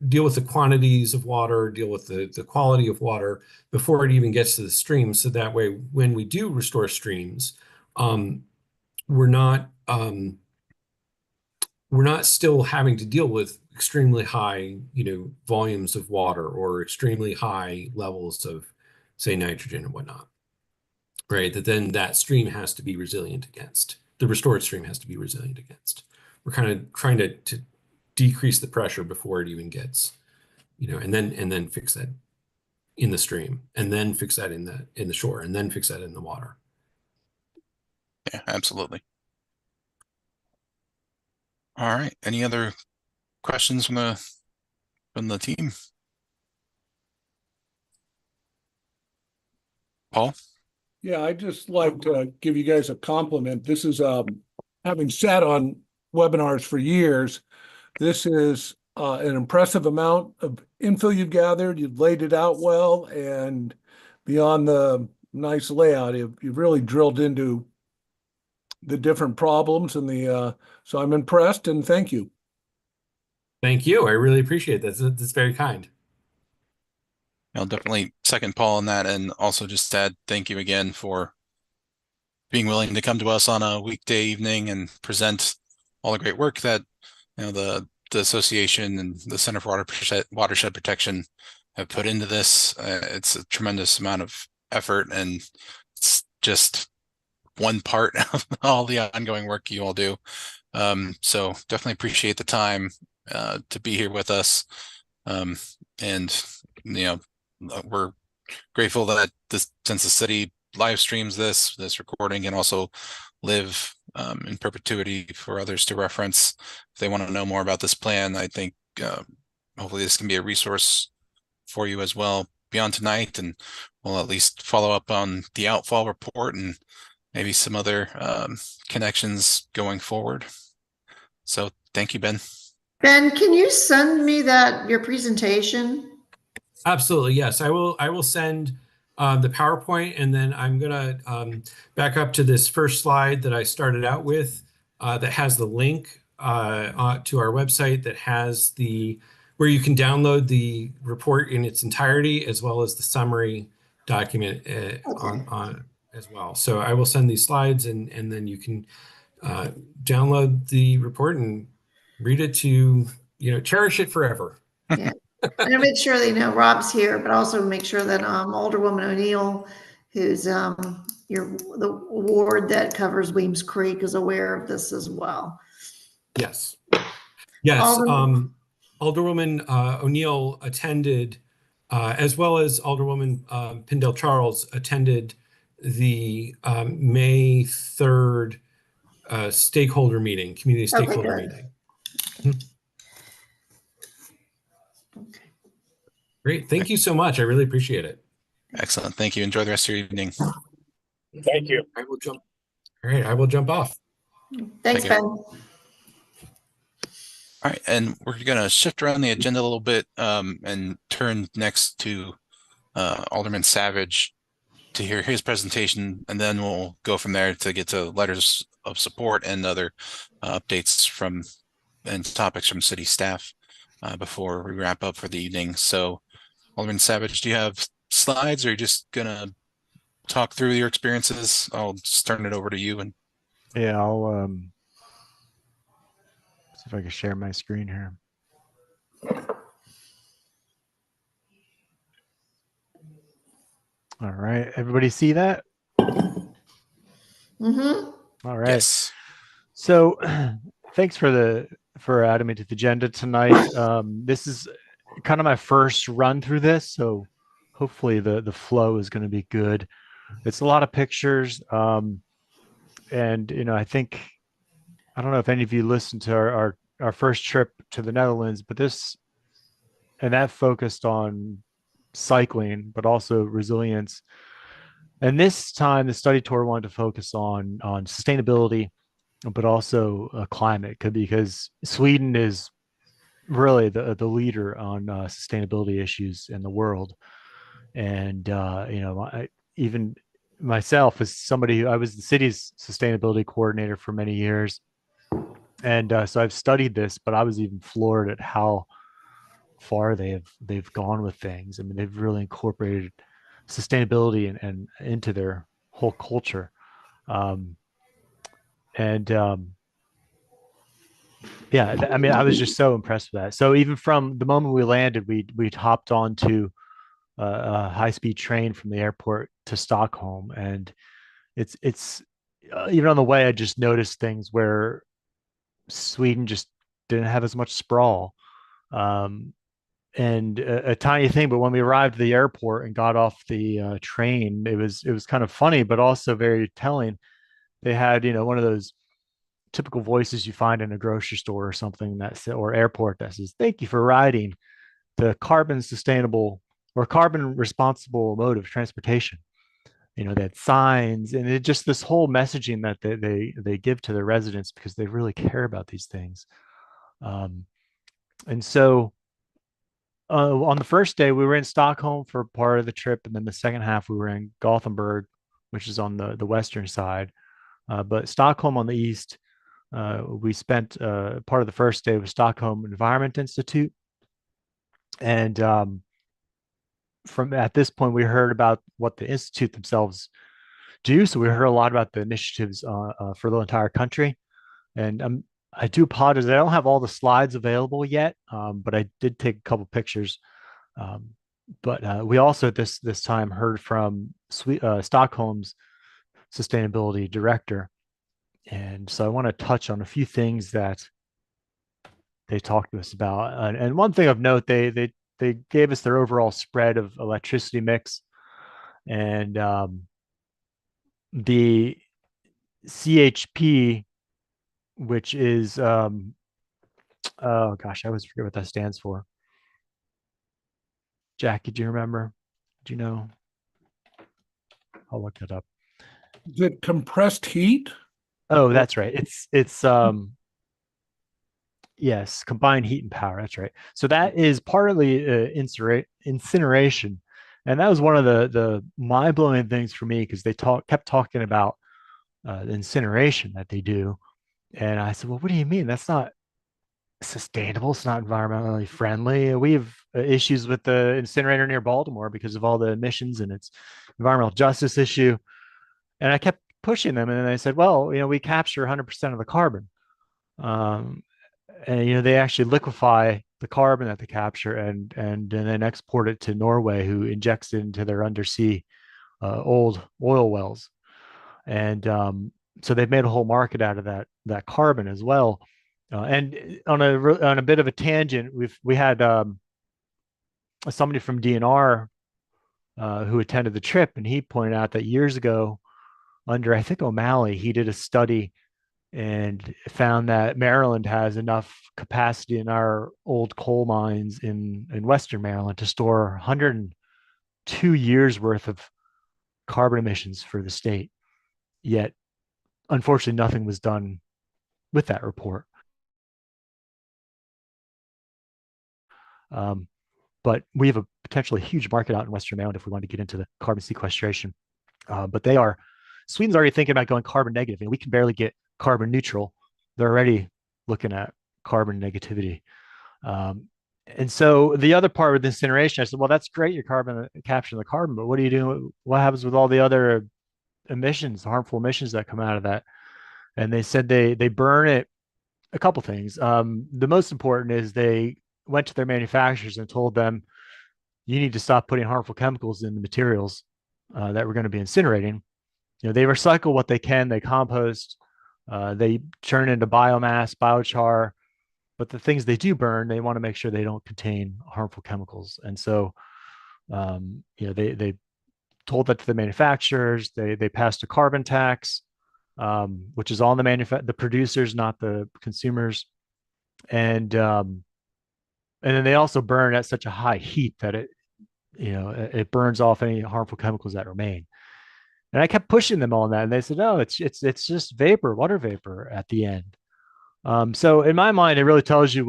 deal with the quantities of water, deal with the quality of water before it even gets to the stream. So that way, when we do restore streams, we're not still having to deal with extremely high, volumes of water or extremely high levels of, say, nitrogen and whatnot, right? That stream has to be resilient against. The restored stream has to be resilient against. We're kind of trying to decrease the pressure before it even gets, and then fix that in the stream, and then fix that in the shore, and then fix that in the water. Yeah, absolutely. All right. Any other questions from the team? Paul? Yeah, I'd just like to give you guys a compliment. This is having sat on webinars for years. This is an impressive amount of info you've gathered. You've laid it out well, and beyond the nice layout, you've really drilled into the different problems and so I'm impressed, and thank you. Thank you. I really appreciate that. That's very kind. I'll definitely second Paul on that, and also just add thank you again for being willing to come to us on a weekday evening and present all the great work that the association and the Center for Watershed Protection have put into this. It's a tremendous amount of effort, and it's just one part of all the ongoing work you all do. So definitely appreciate the time to be here with us. And we're grateful that since the city live streams this recording can also live in perpetuity for others to reference if they want to know more about this plan. I think hopefully this can be a resource for you as well beyond tonight, and we'll at least follow up on the outfall report and maybe some other connections going forward. So thank you, Ben. Ben, can you send me your presentation? Absolutely, yes. I will send the PowerPoint, and then I'm gonna back up to this first slide that I started out with that has the link to our website that has where you can download the report in its entirety, as well as the summary document on as well. So I will send these slides, and then you can download the report and read it to cherish it forever. Yeah. And make sure they know Rob's here, but also make sure that Alderwoman O'Neill, who's the ward that covers Weems Creek, is aware of this as well. Yes. Alderwoman O'Neill attended, as well as Alderwoman Pindell Charles attended the May 3rd stakeholder meeting, community stakeholder meeting. Okay. Great. Thank you so much. I really appreciate it. Excellent. Thank you. Enjoy the rest of your evening. Thank you. I will jump. All right. I will jump off. Thanks, Ben. All right. And we're going to shift around the agenda a little bit and turn next to Alderman Savage to hear his presentation. And then we'll go from there to get to letters of support and other updates and topics from city staff before we wrap up for the evening. So Alderman Savage, do you have slides, or are you just gonna talk through your experiences? I'll just turn it over to you. And yeah, I'll see if I can share my screen here. All right, everybody see that? Mm-hmm. All right. yes. So thanks for adding me to the agenda tonight. This is kind of my first run through this, so hopefully the flow is going to be good. It's a lot of pictures, and I think, I don't know if any of you listened to our first trip to the Netherlands, but that focused on cycling, but also resilience. And this time the study tour wanted to focus on sustainability, but also climate, because Sweden is really the leader on sustainability issues in the world. And even myself, as somebody who I was the city's sustainability coordinator for many years, and so I've studied this, but I was even floored at how far they've gone with things. I mean, they've really incorporated sustainability and into their whole culture. Yeah, I mean, I was just so impressed with that. So even from the moment we landed, we'd hopped onto a high-speed train from the airport to Stockholm, and it's even on the way, I just noticed things where Sweden just didn't have as much sprawl, and a tiny thing. But when we arrived at the airport and got off the train, it was kind of funny, but also very telling. They had one of those typical voices you find in a grocery store or something or airport that says, "Thank you for riding the carbon sustainable or carbon responsible mode of transportation." They had signs, and it just this whole messaging that they give to their residents, because they really care about these things. And so on the first day, we were in Stockholm for part of the trip, and then the second half we were in Gothenburg, which is on the western side. But Stockholm on the east, we spent part of the first day with Stockholm Environment Institute. And from at this point, we heard about what the Institute themselves do. So we heard a lot about the initiatives for the entire country. And I do apologize. I don't have all the slides available yet, but I did take a couple pictures. But we also at this time heard from Stockholm's sustainability director. And so I want to touch on a few things that they talked to us about. And one thing of note, they gave us their overall spread of electricity mix, and the CHP, which is oh gosh, I always forget what that stands for. Jack, did you remember? Do you know? I'll look that up. Is it compressed heat? Oh, that's right. It's yes, combined heat and power. That's right. So that is partly incineration, and that was one of the mind blowing things for me, because they kept talking about the incineration that they do, and I said, well, what do you mean? That's not sustainable. It's not environmentally friendly. We have issues with the incinerator near Baltimore because of all the emissions, and it's environmental justice issue. And I kept pushing them, and then they said, well, we capture 100% of the carbon. And they actually liquefy the carbon that they capture and then export it to Norway, who injects it into their undersea old oil wells. And so they've made a whole market out of that carbon as well. And on a bit of a tangent, we had somebody from DNR who attended the trip, and he pointed out that years ago, under I think O'Malley, he did a study and found that Maryland has enough capacity in our old coal mines in Western Maryland to store 102 years worth of carbon emissions for the state. Yet, unfortunately, nothing was done with that report. But we have a potentially huge market out in Western Maryland if we want to get into the carbon sequestration. But Sweden's already thinking about going carbon negative, and we can barely get carbon neutral. They're already looking at carbon negativity. And so the other part with incineration, I said, well, that's great, you're capturing the carbon, but what are you doing? What happens with all the other emissions, harmful emissions that come out of that? And they said they burn it. A couple things. The most important is they went to their manufacturers and told them, you need to stop putting harmful chemicals in the materials that we're going to be incinerating. They recycle what they can, they compost, they turn into biomass, biochar, but the things they do burn, they want to make sure they don't contain harmful chemicals. And so, they told that to the manufacturers. They passed a carbon tax, which is on the producers, not the consumers. And then they also burn at such a high heat that it burns off any harmful chemicals that remain. And I kept pushing them on that, and they said, "No, it's just vapor, water vapor at the end." So in my mind, it really tells you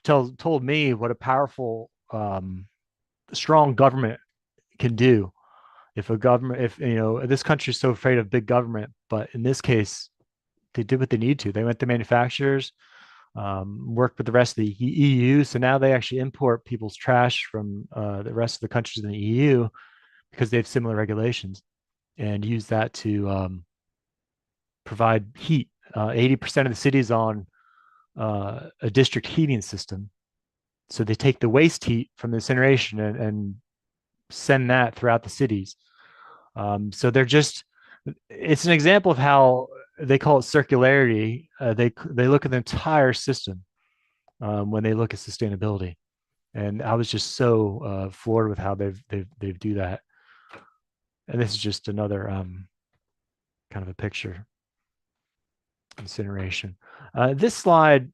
told me what a powerful, strong government can do. If this country is so afraid of big government, but in this case, they did what they need to. They went to manufacturers, worked with the rest of the EU. So now they actually import people's trash from the rest of the countries in the EU because they have similar regulations, and use that to provide heat. 80% of the city's on a district heating system. So they take the waste heat from the incineration and send that throughout the cities. So it's an example of how they call it circularity. They look at the entire system when they look at sustainability. And I was just so floored with how they do that. And this is just another kind of a picture. Incineration. This slide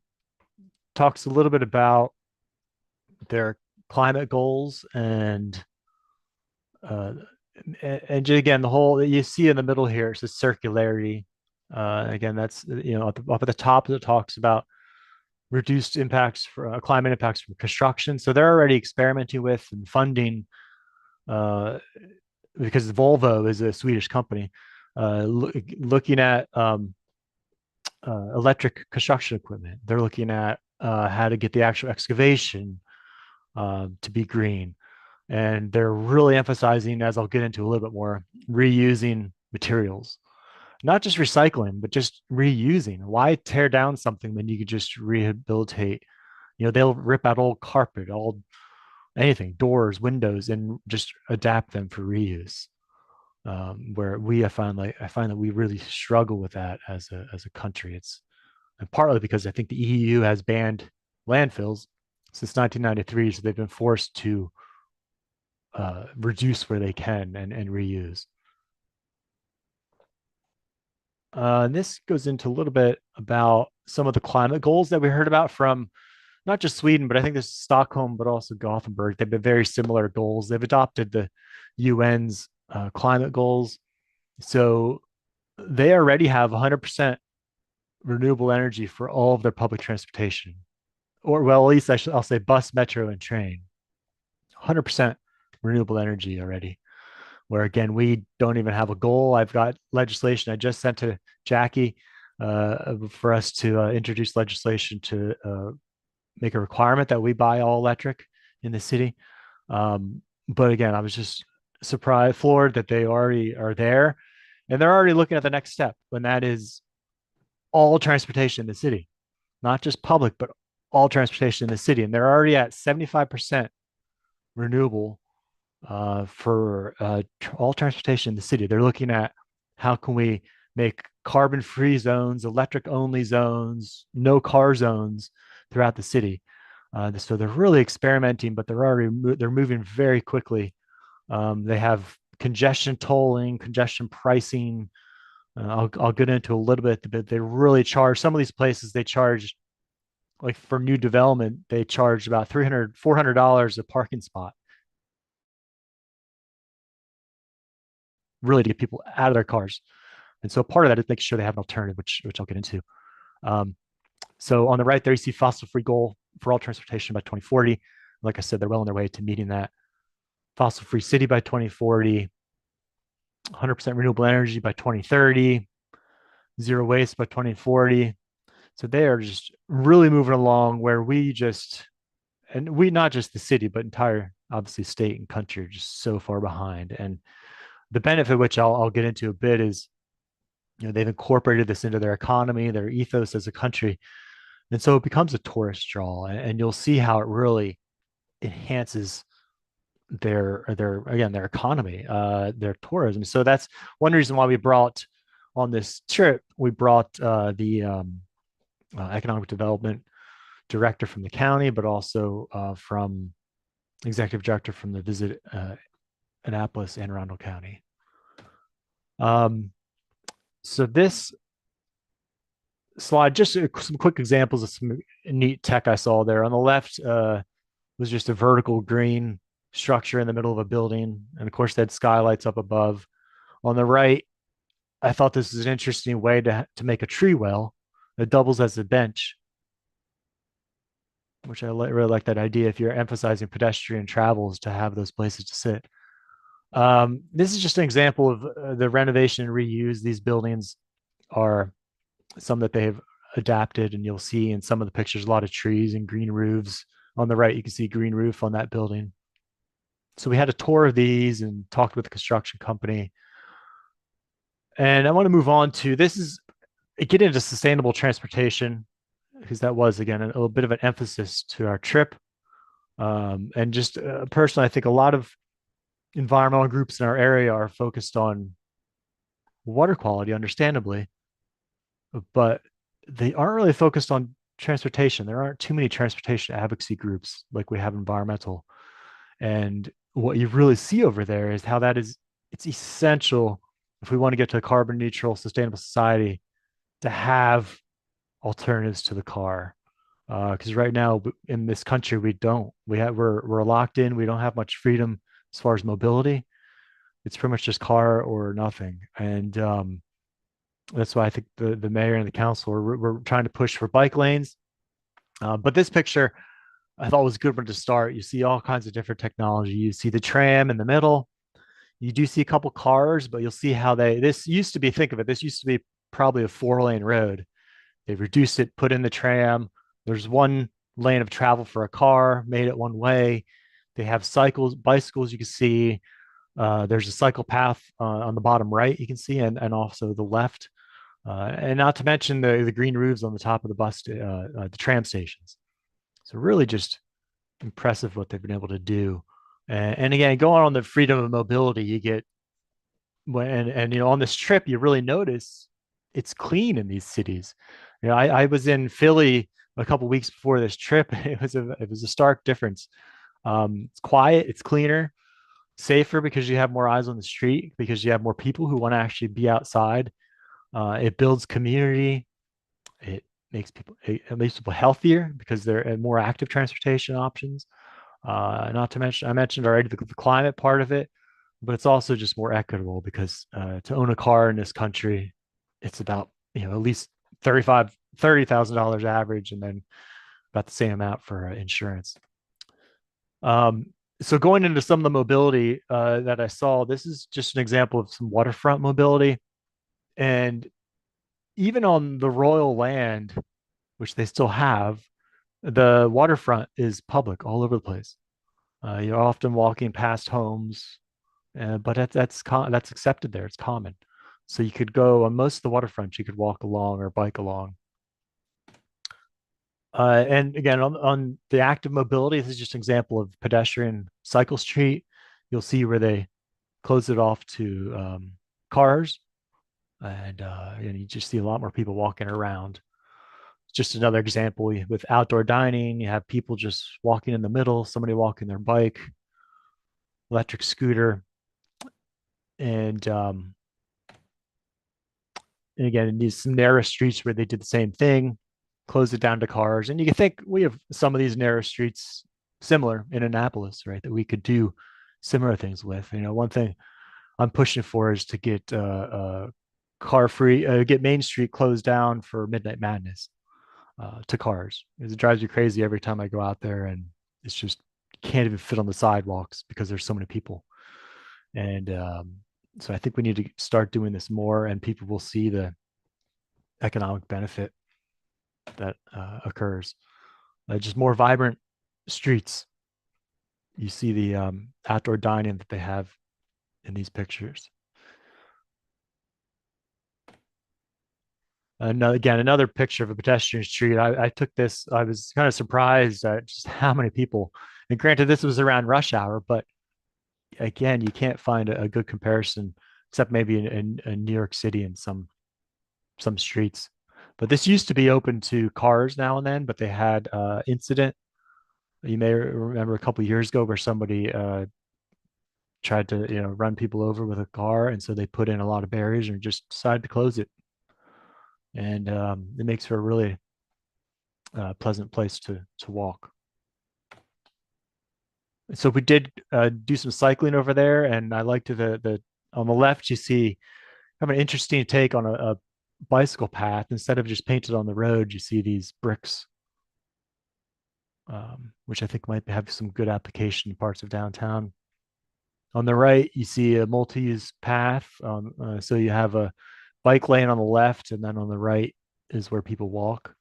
talks a little bit about their climate goals and again, the whole you see in the middle here is the circularity. Again, that's up at the top it talks about reduced impacts for climate impacts from construction. So they're already experimenting with and funding because Volvo is a Swedish company looking at electric construction equipment. They're looking at how to get the actual excavation to be green. And they're really emphasizing, as I'll get into a little bit more, reusing materials, not just recycling, but just reusing. Why tear down something when you could just rehabilitate? You know, they'll rip out old carpet, old anything, doors, windows, and just adapt them for reuse. Where I find that we really struggle with that as a country. It's and partly because I think the EU has banned landfills since 1993, so they've been forced to reduce where they can and reuse. This goes into a little bit about some of the climate goals that we heard about from not just Sweden, but I think this is Stockholm, but also Gothenburg. They've been very similar goals. They've adopted the UN's climate goals. So they already have 100% renewable energy for all of their public transportation, or well, at least I'll say bus, metro, and train. 100% renewable energy already. Where again, we don't even have a goal. I've got legislation I just sent to Jackie for us to introduce legislation to make a requirement that we buy all electric in the city. But again, I was just floored that they already are there, and they're already looking at the next step, and that is all transportation in the city, not just public, but all transportation in the city. And they're already at 75% renewable for all transportation in the city. They're looking at how can we make carbon-free zones, electric-only zones, no car zones throughout the city. So they're really experimenting, but they're moving very quickly. They have congestion tolling, congestion pricing. I'll get into a little bit, but they really charge some of these places. They charge, like for new development, they charge about $400 a parking spot, really to get people out of their cars. And so part of that is making sure they have an alternative, which I'll get into. So on the right there, you see fossil-free goal for all transportation by 2040. Like I said, they're well on their way to meeting that. Fossil-free city by 2040, 100% renewable energy by 2030, zero waste by 2040. So they are just really moving along where we not just the city, but entire, obviously, state and country are just so far behind. And the benefit, which I'll get into a bit, is they've incorporated this into their economy, their ethos as a country. And so it becomes a tourist draw, and you'll see how it really enhances their economy, their tourism. So that's one reason why we brought on this trip, the economic development director from the county, but also from executive director from the Visit Annapolis and Arundel County. So this slide, just some quick examples of some neat tech I saw there. On the left was just a vertical green structure in the middle of a building. And of course, they had skylights up above. On the right, I thought this is an interesting way to make a tree well that doubles as a bench, which I really like that idea if you're emphasizing pedestrian travels to have those places to sit. This is just an example of the renovation and reuse. These buildings are some that they've adapted, and you'll see in some of the pictures a lot of trees and green roofs. On the right, you can see green roof on that building. So we had a tour of these and talked with the construction company. And I want to move on to get into sustainable transportation, because that was, again, a little bit of an emphasis to our trip. And just personally, I think a lot of environmental groups in our area are focused on water quality, understandably, but they aren't really focused on transportation. There aren't too many transportation advocacy groups like we have environmental. And what you really see over there is how it's essential if we want to get to a carbon neutral, sustainable society to have alternatives to the car. Because right now in this country, we're locked in. We don't have much freedom as far as mobility. It's pretty much just car or nothing. And that's why I think the mayor and the council we're trying to push for bike lanes. But this picture I thought was a good one to start. You see all kinds of different technology. You see the tram in the middle. You do see a couple cars, but you'll see how this used to be probably a 4-lane road. They reduced it, put in the tram. There's one lane of travel for a car, made it one way. They have cycles, bicycles. You can see there's a cycle path on the bottom right. You can see, and also the left, and not to mention the green roofs on the top of the the tram stations. So really, just impressive what they've been able to do. And again, going on the freedom of mobility, you get and on this trip, you really notice it's clean in these cities. I was in Philly a couple weeks before this trip. It was a stark difference. It's quiet, it's cleaner, safer because you have more eyes on the street, because you have more people who want to actually be outside. It builds community. It makes people healthier because they're more active transportation options. Not to mention, I mentioned already the climate part of it, but it's also just more equitable because to own a car in this country, it's about at least $30,000 average, and then about the same amount for insurance. So going into some of the mobility that I saw, this is just an example of some waterfront mobility, and even on the royal land, which they still have, the waterfront is public all over the place. You're often walking past homes, but that's accepted there. It's common. So you could go on most of the waterfront, you could walk along or bike along. And again, on the active mobility, this is just an example of pedestrian cycle street. You'll see where they close it off to cars, and you just see a lot more people walking around. Just another example with outdoor dining. You have people just walking in the middle, somebody walking their bike, electric scooter, and again, in these some narrow streets where they did the same thing, close it down to cars. And you can think we have some of these narrow streets similar in Annapolis, right? That we could do similar things with. One thing I'm pushing for is to get car free, get Main Street closed down for Midnight Madness to cars. It drives you crazy every time I go out there, and it's just you can't even fit on the sidewalks because there's so many people. And so I think we need to start doing this more, and people will see the economic benefit that occurs. Just more vibrant streets. You see the outdoor dining that they have in these pictures. Again, another picture of a pedestrian street. I took this. I was kind of surprised at just how many people. And granted, this was around rush hour, but again, you can't find a good comparison except maybe in New York City and some streets. But this used to be open to cars now and then, but they had incident. You may remember a couple of years ago where somebody tried to run people over with a car, and so they put in a lot of barriers and just decided to close it. And it makes for a really pleasant place to walk. So we did do some cycling over there, and I liked the on the left you see kind of an interesting take on a bicycle path. Instead of just painted on the road, you see these bricks, which I think might have some good application in parts of downtown. On the right, you see a multi-use path. So you have a bike lane on the left, and then on the right is where people walk.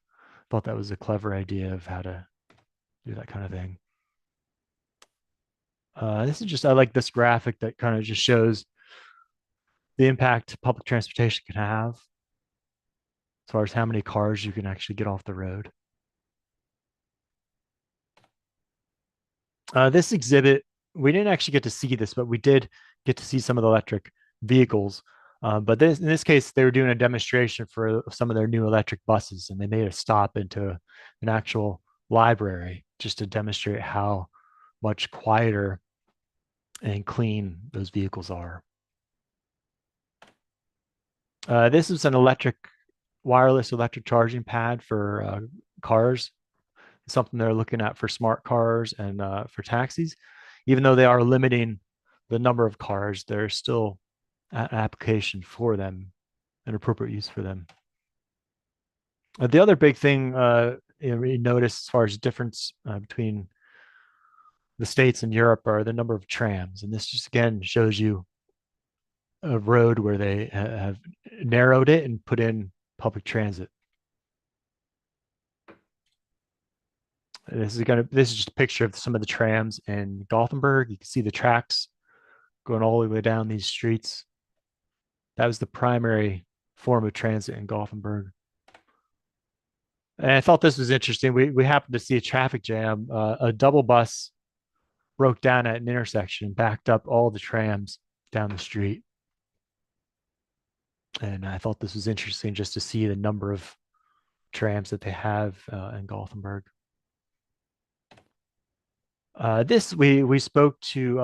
Thought that was a clever idea of how to do that kind of thing. This is just, I like this graphic that kind of just shows the impact public transportation can have as far as how many cars you can actually get off the road. This exhibit, we didn't actually get to see this, but we did get to see some of the electric vehicles. But in this case, they were doing a demonstration for some of their new electric buses, and they made a stop into an actual library just to demonstrate how much quieter and clean those vehicles are. This is an wireless electric charging pad for cars. Something they're looking at for smart cars and for taxis. Even though they are limiting the number of cars, there's still an application for them, an appropriate use for them. The other big thing you notice as far as difference between the States and Europe are the number of trams. And this just again shows you a road where they have narrowed it and put in public transit. This is just a picture of some of the trams in Gothenburg. You can see the tracks going all the way down these streets. That was the primary form of transit in Gothenburg. And I thought this was interesting. We happened to see a traffic jam. A double bus broke down at an intersection, backed up all the trams down the street. And I thought this was interesting just to see the number of trams that they have in Gothenburg. This we spoke to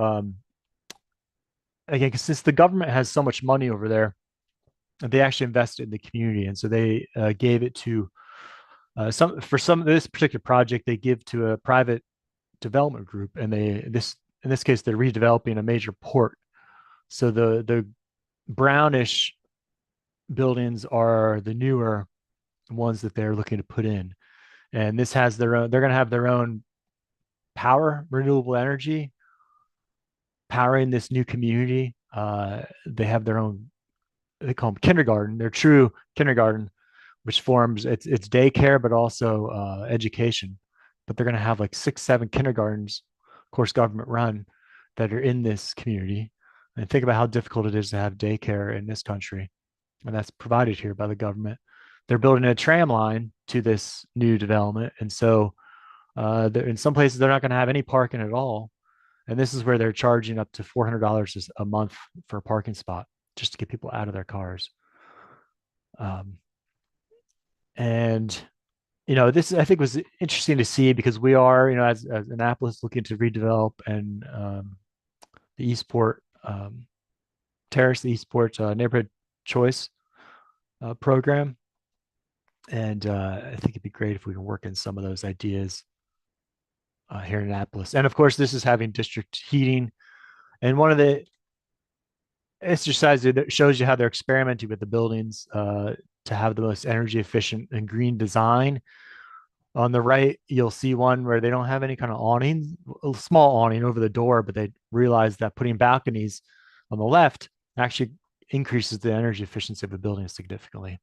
again, because since the government has so much money over there, they actually invested in the community, and so they gave it to for some of this particular project, they give to a private development group, and in this case they're redeveloping a major port. So the brownish buildings are the newer ones that they're looking to put in, and this has their own. They're going to have their own power, renewable energy, powering this new community. They have their own. They call them kindergarten. They're true kindergarten, which forms it's daycare, but also education. But they're going to have like 6, 7 kindergartens, of course, government run, that are in this community. And think about how difficult it is to have daycare in this country, and that's provided here by the government. They're building a tram line to this new development, and so in some places they're not going to have any parking at all. And this is where they're charging up to $400 a month for a parking spot just to get people out of their cars. And this I think was interesting to see, because we are, as Annapolis, looking to redevelop and the Eastport Terrace, the Eastport neighborhood choice program. And I think it'd be great if we can work in some of those ideas here in Annapolis. And of course, this is having district heating. And one of the exercises that shows you how they're experimenting with the buildings to have the most energy efficient and green design. On the right, you'll see one where they don't have any kind of awning, a small awning over the door, but they realize that putting balconies on the left actually increases the energy efficiency of the building significantly.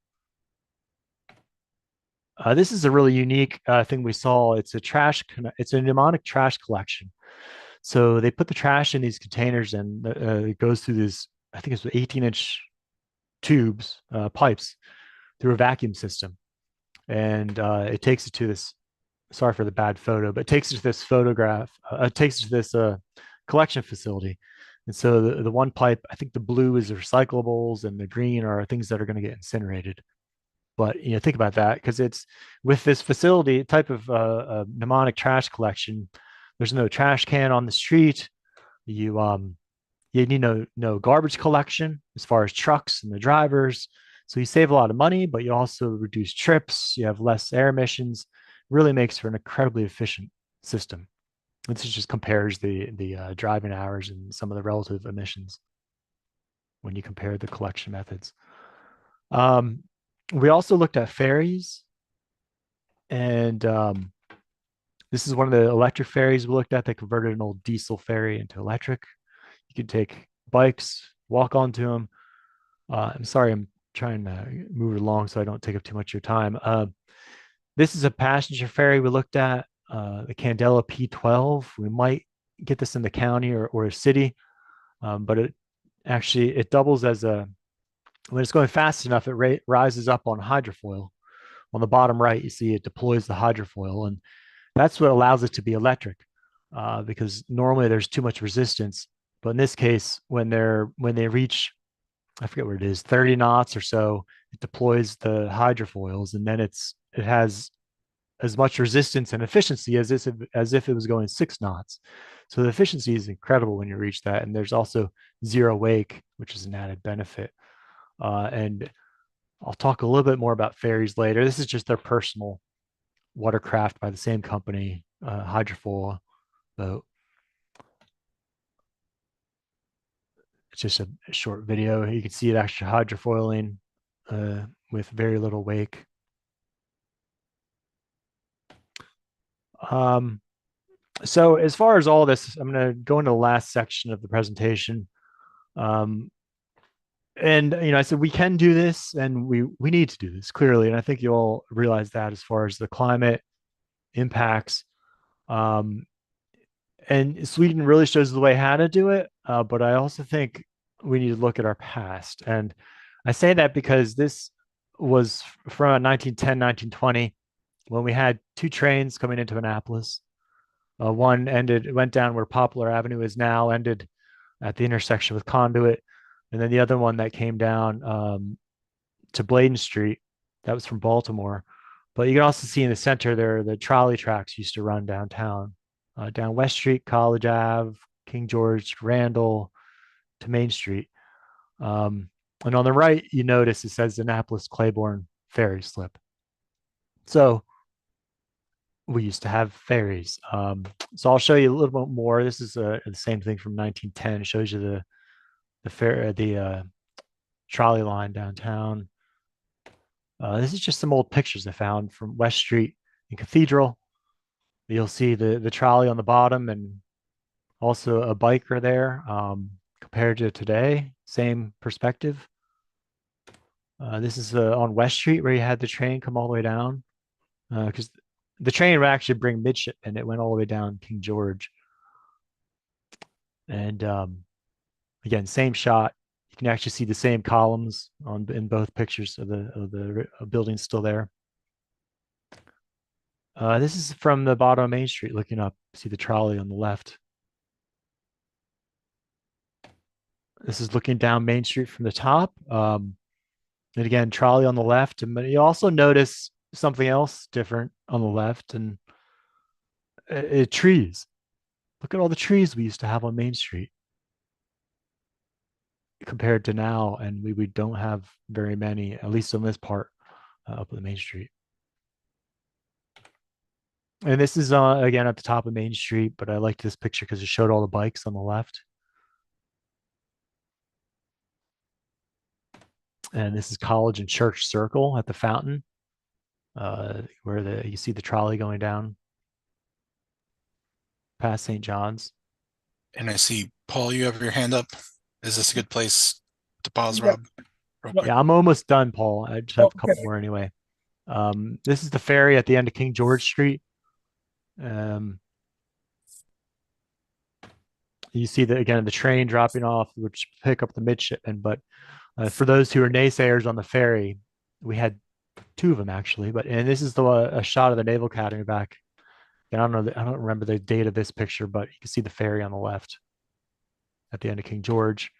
This is a really unique thing we saw. It's a mnemonic trash collection. So they put the trash in these containers, and it goes through this, I think it's 18-inch tubes, pipes, through a vacuum system. And it takes it to this, sorry for the bad photo, but it takes it to this collection facility. And so the one pipe, I think the blue is recyclables and the green are things that are going to get incinerated. But think about that, because it's with this facility type of mnemonic trash collection. There's no trash can on the street. You need no garbage collection as far as trucks and the drivers. So you save a lot of money, but you also reduce trips. You have less air emissions. Really makes for an incredibly efficient system. This just compares the driving hours and some of the relative emissions when you compare the collection methods. We also looked at ferries, and this is one of the electric ferries we looked at. They converted an old diesel ferry into electric. You could take bikes, walk onto them. I'm sorry, I'm trying to move it along so I don't take up too much of your time. This is a passenger ferry we looked at, the Candela P12. We might get this in the county or a city, but it doubles as when it's going fast enough, it rises up on hydrofoil. On the bottom right, you see it deploys the hydrofoil, and that's what allows it to be electric, because normally there's too much resistance. But in this case, when they reach, I forget what it is, 30 knots or so, it deploys the hydrofoils, and then it has as much resistance and efficiency as if it was going 6 knots. So the efficiency is incredible when you reach that. And there's also zero wake, which is an added benefit. And I'll talk a little bit more about ferries later. This is just their personal watercraft by the same company, Hydrofoil boat. It's just a short video. You can see it actually hydrofoiling with very little wake. So as far as all this, I'm going to go into the last section of the presentation. And I said we can do this, and we need to do this clearly, and I think you all realize that as far as the climate impacts. And Sweden really shows the way how to do it. But I also think we need to look at our past. And I say that because this was from 1910, 1920, when we had two trains coming into Annapolis. One went down where Poplar Avenue is now, ended at the intersection with Conduit. And then the other one that came down to Bladen Street, that was from Baltimore. But you can also see in the center there, the trolley tracks used to run downtown, down West Street, College Ave, King George, Randall, to Main Street. And on the right, you notice it says Annapolis Claiborne Ferry Slip. So we used to have ferries. So I'll show you a little bit more. This is the same thing from 1910. It shows you the trolley line downtown. This is just some old pictures I found from West Street and Cathedral. You'll see the trolley on the bottom and also a biker there. Compared to today, same perspective. This is on West Street where you had the train come all the way down, because the train would actually bring midshipmen. It went all the way down King George. And again, same shot. You can actually see the same columns in both pictures of the building still there. This is from the bottom of Main Street looking up. See the trolley on the left. This is looking down Main Street from the top. And again, trolley on the left. And you also notice something else different on the left, and trees. Look at all the trees we used to have on Main Street compared to now, and we don't have very many, at least on this part up the Main Street. And this is again at the top of Main Street, but I liked this picture because it showed all the bikes on the left. And this is College and Church Circle at the fountain, where you see the trolley going down past St. John's. And I see, Paul, you have your hand up. Is this a good place to pause, Yeah. Rob? Yeah, I'm almost done, Paul. I just have a couple more anyway. This is the ferry at the end of King George Street. You see again the train dropping off, which pick up the midshipmen. But for those who are naysayers on the ferry, we had two of them actually. And this is a shot of the Naval Academy back. And I don't remember the date of this picture, but you can see the ferry on the left at the end of King George.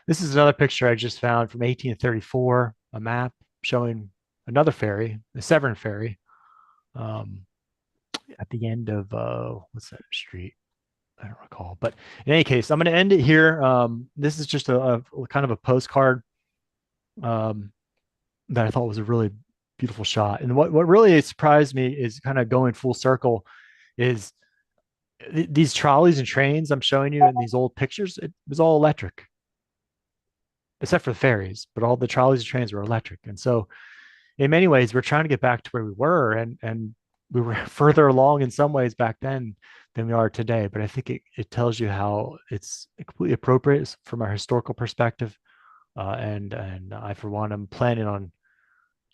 This is another picture I just found from 1834, a map showing another ferry, the Severn Ferry, at the end of what's that street? I don't recall. But in any case, I'm going to end it here. This is just a kind of a postcard that I thought was a really beautiful shot. And what really surprised me is kind of going full circle is these trolleys and trains I'm showing you in these old pictures. It was all electric, except for the ferries, but all the trolleys and trains were electric. And so in many ways, we're trying to get back to where we were, and we were further along in some ways back then than we are today. But I think it tells you how it's completely appropriate from our historical perspective. And I, for one, am planning on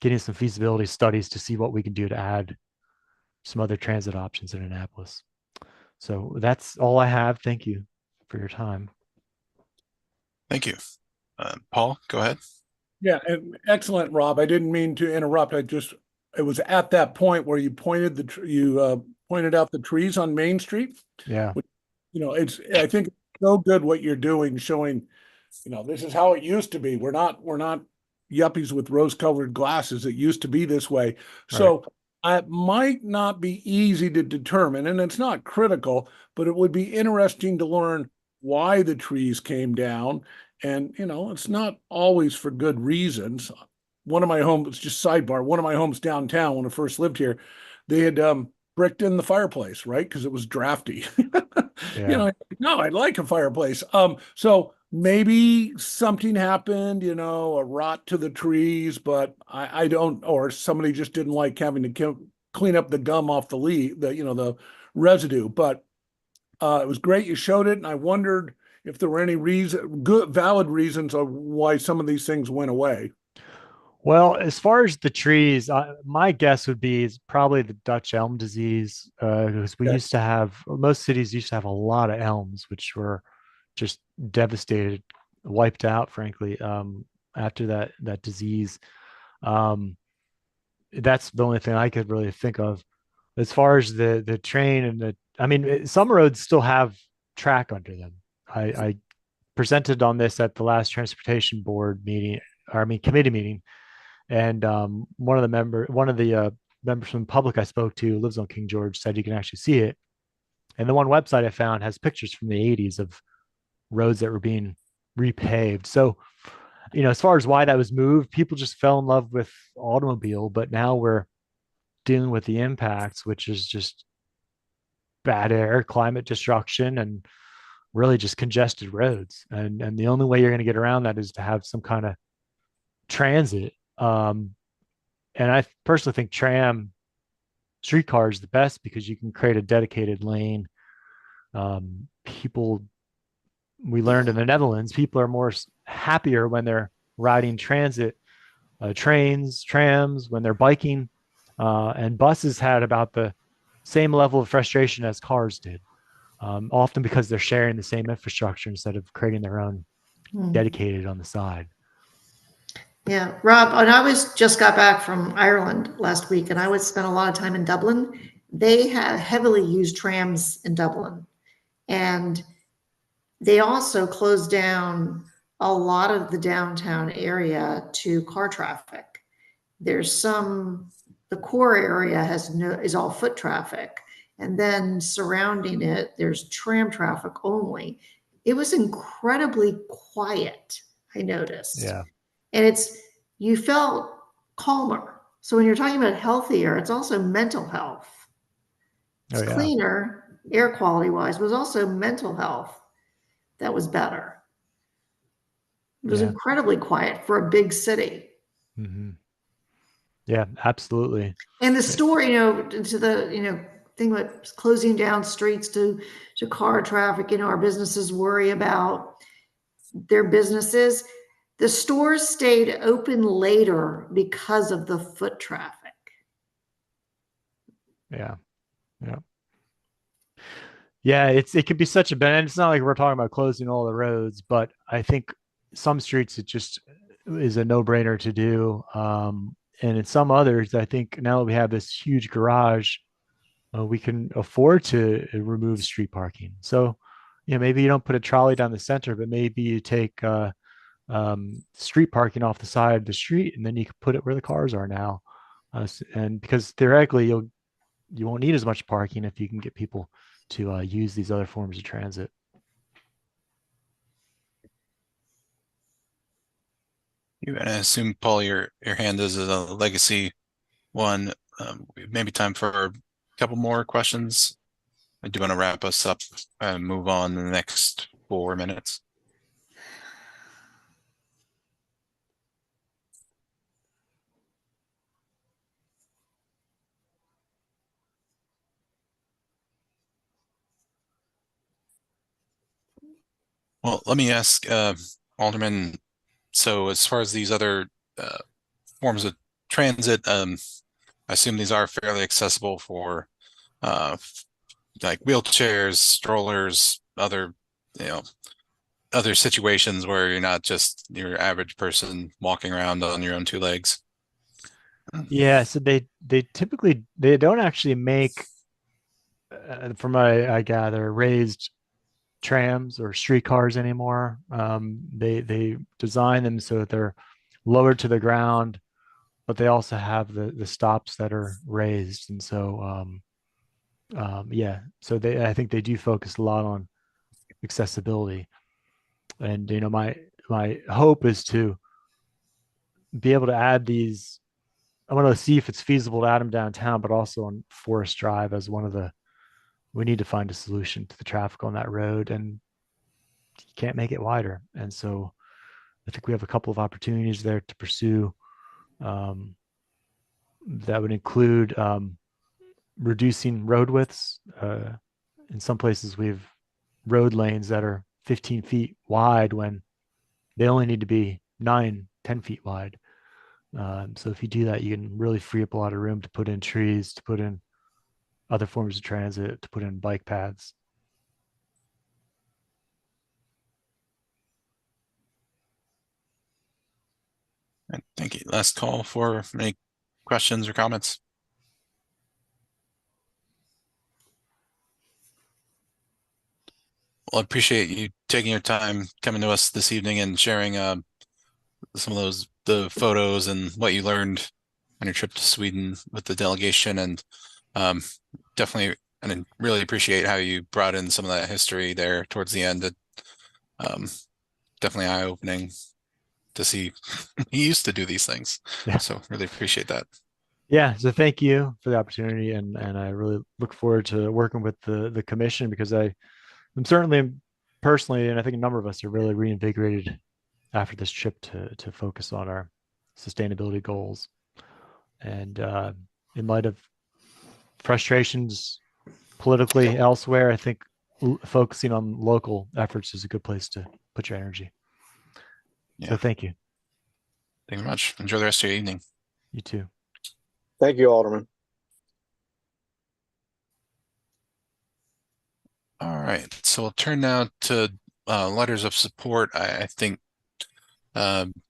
getting some feasibility studies to see what we can do to add some other transit options in Annapolis. So that's all I have. Thank you for your time. Thank you. Paul, go ahead. Yeah, excellent, Rob. I didn't mean to interrupt. It was at that point where you pointed pointed out the trees on Main Street. Yeah. I think it's so good what you're doing, showing, this is how it used to be. We're not yuppies with rose-colored glasses. It used to be this way. So it might not be easy to determine, and it's not critical, but it would be interesting to learn why the trees came down. And, it's not always for good reasons. One of my homes, just sidebar, one of my homes downtown when I first lived here, they had bricked in the fireplace, right? Because it was drafty. Yeah. No, I'd like a fireplace. So maybe something happened, a rot to the trees, but I don't, or somebody just didn't like having to clean up the gum off the the residue. But it was great you showed it, and I wondered if there were any valid reasons of why some of these things went away. Well, as far as the trees, my guess would be is probably the Dutch elm disease, because we Okay. used to have most cities used to have a lot of elms, which were just devastated, wiped out, frankly, after that disease. Um, that's the only thing I could really think of. As far as the train and I mean, some roads still have track under them. I presented on this at the last transportation board meeting, or I mean committee meeting, and one of the members from the public I spoke to, who lives on King George, said you can actually see it. And the one website I found has pictures from the 80s of roads that were being repaved. So, as far as why that was moved, people just fell in love with automobile, but now we're dealing with the impacts, which is just bad air, climate destruction, and really just congested roads. And the only way you're going to get around that is to have some kind of transit. And I personally think tram streetcar is the best because you can create a dedicated lane. People, we learned in the Netherlands, people are more happier when they're riding transit, trains, trams, when they're biking, and buses had about the same level of frustration as cars did, often because they're sharing the same infrastructure instead of creating their own dedicated on the side. Yeah, Rob, and I just got back from Ireland last week, and I spent a lot of time in Dublin. They have heavily used trams in Dublin, and they also closed down a lot of the downtown area to car traffic. The core area is all foot traffic, and then surrounding it, there's tram traffic only. It was incredibly quiet, I noticed. Yeah. And you felt calmer. So when you're talking about healthier, it's also mental health. It's cleaner, air quality wise, but it was also mental health that was better. It was incredibly quiet for a big city. Mm-hmm. Yeah, absolutely. And the story, to the, thing about closing down streets to car traffic, our businesses worry about their businesses. The stores stayed open later because of the foot traffic. Yeah. It could be such a benefit. It's not like we're talking about closing all the roads, but I think some streets it just is a no-brainer to do. And in some others, I think now that we have this huge garage, we can afford to remove street parking. So, maybe you don't put a trolley down the center, but maybe you take street parking off the side of the street, and then you can put it where the cars are now. And because theoretically, you won't need as much parking if you can get people to use these other forms of transit. You and I assume, Paul, your hand is a legacy one. Maybe time for a couple more questions. I do want to wrap us up and move on in the next 4 minutes. Well, let me ask Alderman. So as far as these other forms of transit, I assume these are fairly accessible for like wheelchairs, strollers, other situations where you're not just your average person walking around on your own two legs. Yeah, so they typically they don't actually make, from I gather, raised trams or streetcars anymore. They design them so that they're lowered to the ground, but they also have the stops that are raised. And so so I think they do focus a lot on accessibility. And my hope is to be able to add these. I want to see if it's feasible to add them downtown, but also on Forest Drive as we need to find a solution to the traffic on that road, and you can't make it wider. And so I think we have a couple of opportunities there to pursue, that would include reducing road widths. In some places, we have road lanes that are 15 feet wide when they only need to be 9-10 feet wide. So if you do that, you can really free up a lot of room to put in trees, to put in other forms of transit, to put in bike paths. And thank you. Last call for any questions or comments. Well, I appreciate you taking your time coming to us this evening and sharing some of the photos and what you learned on your trip to Sweden with the delegation, and definitely, and really appreciate how you brought in some of that history there towards the end. Definitely eye-opening to see he used to do these things. Yeah. So really appreciate that. Yeah, so thank you for the opportunity, and I really look forward to working with the commission, because I'm certainly personally, and I think a number of us are really reinvigorated after this trip to focus on our sustainability goals. And in light of frustrations politically elsewhere, I think focusing on local efforts is a good place to put your energy. Yeah. So thank you. Thank you very much. Enjoy the rest of your evening. You too. Thank you, Alderman. All right, so we'll turn now to letters of support. I think Dylan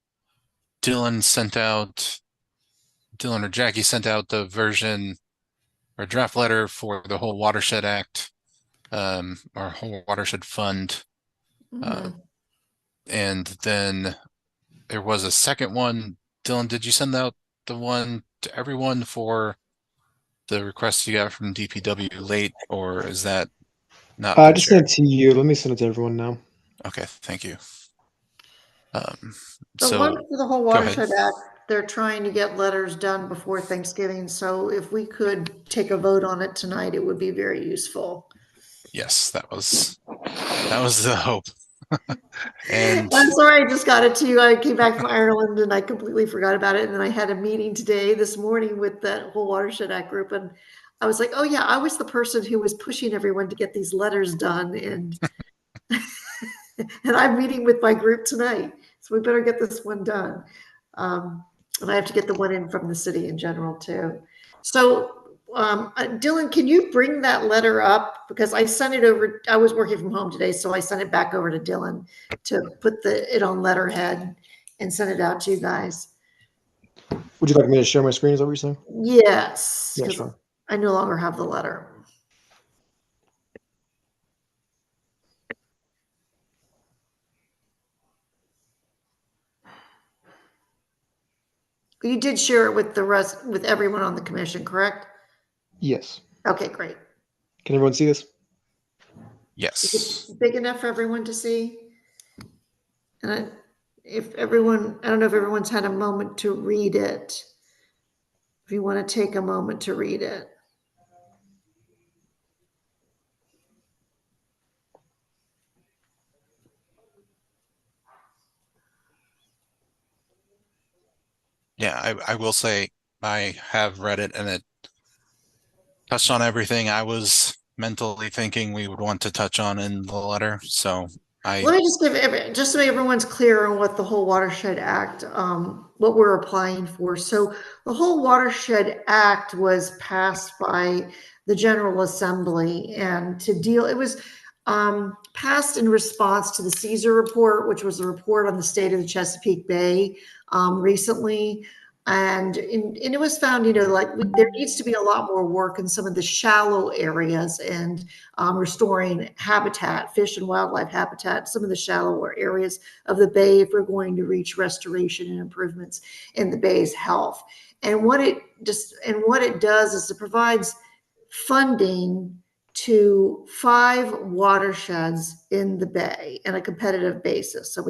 or Jackie sent out the version or draft letter for the whole Watershed Act, or whole Watershed Fund. And then there was a second one. Dylan, did you send out the one to everyone for the request you got from DPW late, or is that not? I just sent it to you. Let me send it to everyone now. Okay, thank you. The one for the whole Watershed Act, they're trying to get letters done before Thanksgiving. So if we could take a vote on it tonight, it would be very useful. Yes, that was the hope. And I'm sorry, I just got it to you. I came back from Ireland and I completely forgot about it. And then I had a meeting this morning with that whole Watershed Act group. And I was like, oh yeah, I was the person who was pushing everyone to get these letters done. And, and I'm meeting with my group tonight. So we better get this one done. And I have to get the one in from the city in general too. So Dylan, can you bring that letter up? Because I sent it over. I was working from home today, so I sent it back over to Dylan to put it on letterhead and send it out to you guys. Would you like me to share my screen? Is that what you're saying? Yes. Yeah, sure. I no longer have the letter. You did share it with with everyone on the commission, correct? Yes. Okay, great. Can everyone see this? Yes. Is it big enough for everyone to see? And if everyone, I don't know if everyone's had a moment to read it. If you want to take a moment to read it. Yeah, I will say I have read it, and it touched on everything I was mentally thinking we would want to touch on in the letter. So let me just just so everyone's clear on what the whole Watershed Act, what we're applying for. So the whole Watershed Act was passed by the General Assembly, and it was passed in response to the Caesar report, which was a report on the state of the Chesapeake Bay recently. And it was found, there needs to be a lot more work in some of the shallow areas and restoring habitat, fish and wildlife habitat, some of the shallower areas of the bay if we're going to reach restoration and improvements in the bay's health. And what it does is it provides funding to 5 watersheds in the bay on a competitive basis. So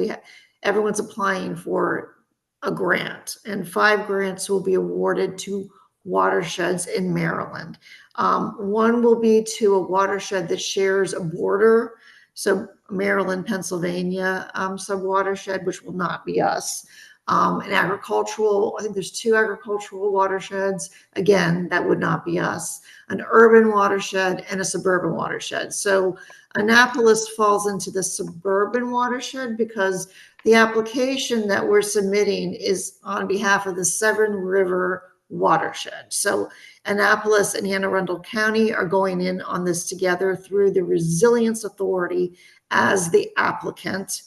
everyone's applying for a grant, and 5 grants will be awarded to watersheds in Maryland. One will be to a watershed that shares a border, so Maryland, Pennsylvania sub-watershed, which will not be us. An agricultural, I think there's 2 agricultural watersheds. Again, that would not be us. An urban watershed and a suburban watershed. So Annapolis falls into the suburban watershed because the application that we're submitting is on behalf of the Severn River watershed. So Annapolis and Anne Arundel County are going in on this together through the Resilience Authority as the applicant.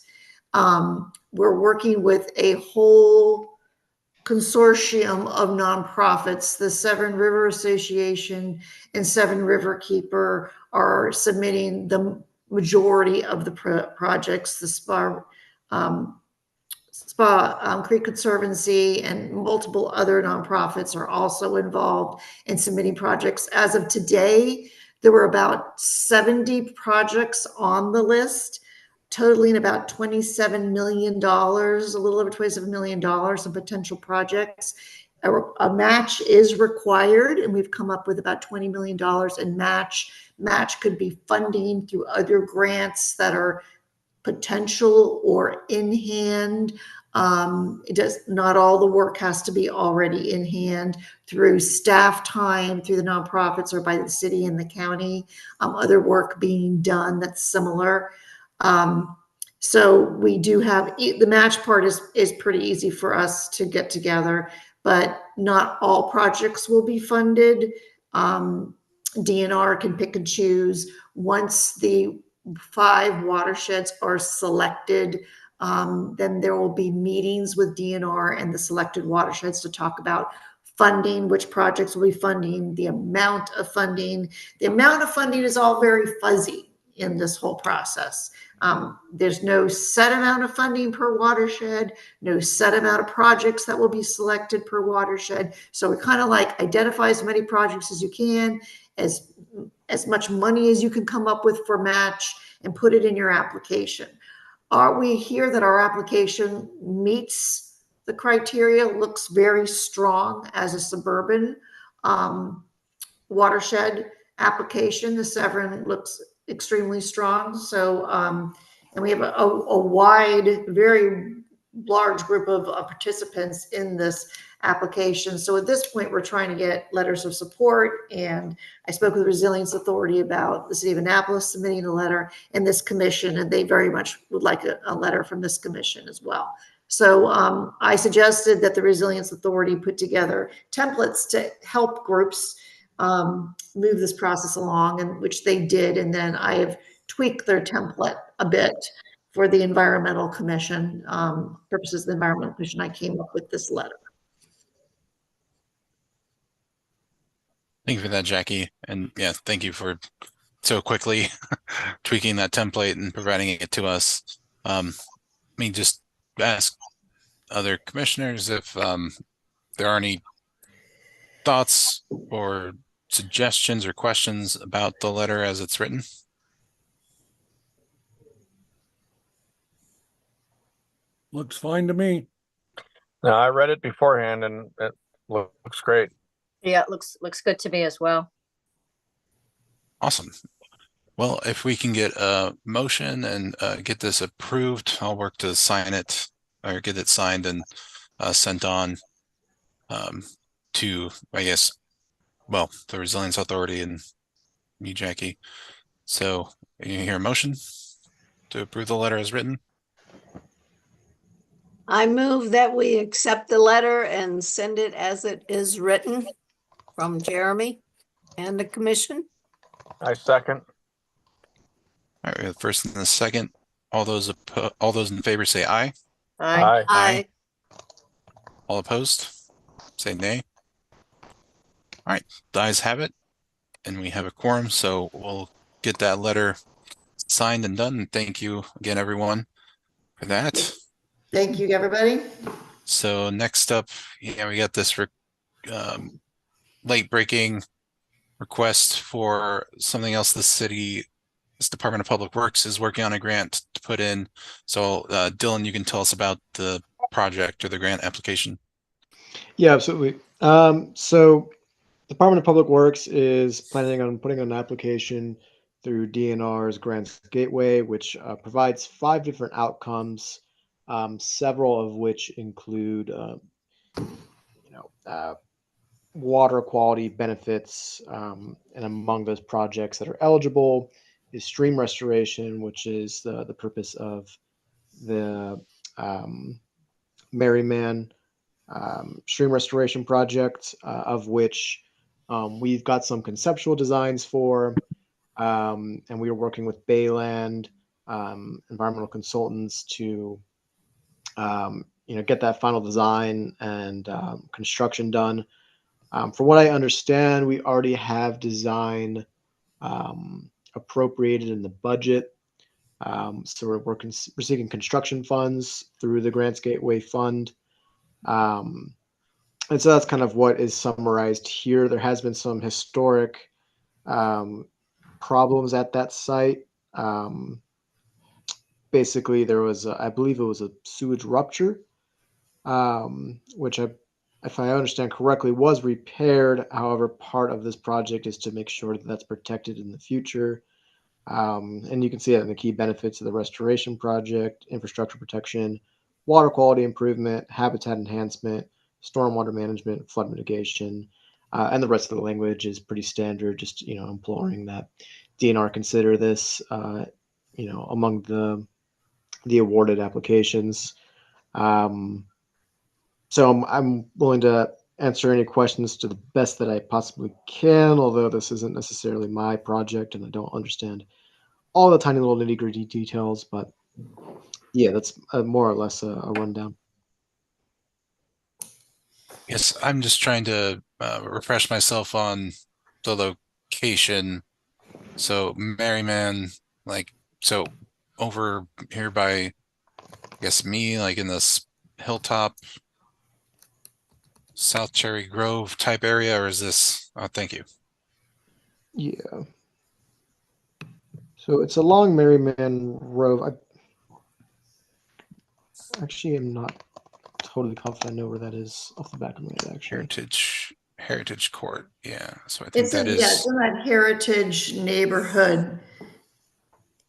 We're working with a whole consortium of nonprofits. The Severn River Association and Severn River Keeper are submitting the majority of the projects. The Spa Creek Conservancy and multiple other nonprofits are also involved in submitting projects. As of today, there were about 70 projects on the list, totaling about $27 million, a little over $27 million in potential projects. A match is required, and we've come up with about $20 million in match. Match could be funding through other grants that are potential or in hand. Not all the work has to be already in hand through staff time, through the nonprofits or by the city and the county. Other work being done that's similar. So we do have the match part is pretty easy for us to get together, but not all projects will be funded. DNR can pick and choose. Once the 5 watersheds are selected, then there will be meetings with DNR and the selected watersheds to talk about funding, which projects will be funding, the amount of funding. The amount of funding is all very fuzzy in this whole process. There's no set amount of funding per watershed, no set amount of projects that will be selected per watershed. So we kind of like identify as many projects as you can, as much money as you can come up with for match, and put it in your application. Are we here that our application meets the criteria, looks very strong as a suburban watershed application? The Severn looks extremely strong. So, and we have a wide, very large group of participants in this application. So at this point, we're trying to get letters of support. And I spoke with the Resilience Authority about the city of Annapolis submitting a letter and this commission, and they very much would like a letter from this commission as well. So I suggested that the Resilience Authority put together templates to help groups move this process along, and which they did. And then I have tweaked their template a bit for the Environmental Commission purposes of the Environmental Commission. I came up with this letter. Thank you for that, Jackie. And yeah, thank you for so quickly tweaking that template and providing it to us. Let me just ask other commissioners if there are any thoughts or suggestions or questions about the letter as it's written. Looks fine to me. No, I read it beforehand and it looks great. Yeah, it looks good to me as well. Awesome. Well, if we can get a motion and get this approved, I'll work to sign it or get it signed and sent on to, I guess, well, the Resilience Authority and me, Jackie. So you hear a motion to approve the letter as written? I move that we accept the letter and send it as it is written from Jeremy and the commission. I second. All right, we have the first and the second. All those in favor say aye. Aye. Aye. All opposed say nay. All right, the ayes have it, and we have a quorum, so we'll get that letter signed and done. And thank you again, everyone, for that. Thank you, everybody. So next up, we got this late breaking request for something else the city, this Department of Public Works is working on a grant to put in. So Dylan, you can tell us about the project or the grant application. Yeah, absolutely. So Department of Public Works is planning on putting an application through DNR's Grants Gateway, which provides 5 different outcomes several of which include, water quality benefits. And among those projects that are eligible is stream restoration, which is the purpose of the Merryman stream restoration project, of which we've got some conceptual designs for, and we are working with Bayland environmental consultants to get that final design and construction done. From what I understand, we already have design appropriated in the budget. So we're seeking construction funds through the Grants Gateway Fund. And so that's kind of what is summarized here. There has been some historic problems at that site. Basically, there was, I believe it was a sewage rupture, which if I understand correctly, was repaired. However, part of this project is to make sure that that's protected in the future. And you can see that in the key benefits of the restoration project: infrastructure protection, water quality improvement, habitat enhancement, stormwater management, flood mitigation. And the rest of the language is pretty standard, just, imploring that DNR consider this, among the awarded applications. So I'm willing to answer any questions to the best that I possibly can, although this isn't necessarily my project and I don't understand all the tiny little nitty-gritty details. But yeah, that's more or less a rundown. Yes, I'm just trying to refresh myself on the location. So Merryman, so over here by, I guess, me, like in this hilltop, South Cherry Grove type area, or is this? Oh, thank you. Yeah. So it's along Merryman Road. I actually am not totally confident I know where that is off the back of my head, actually. Heritage Court. Yeah. So I think It's that in, is. yeah, it's in that Heritage neighborhood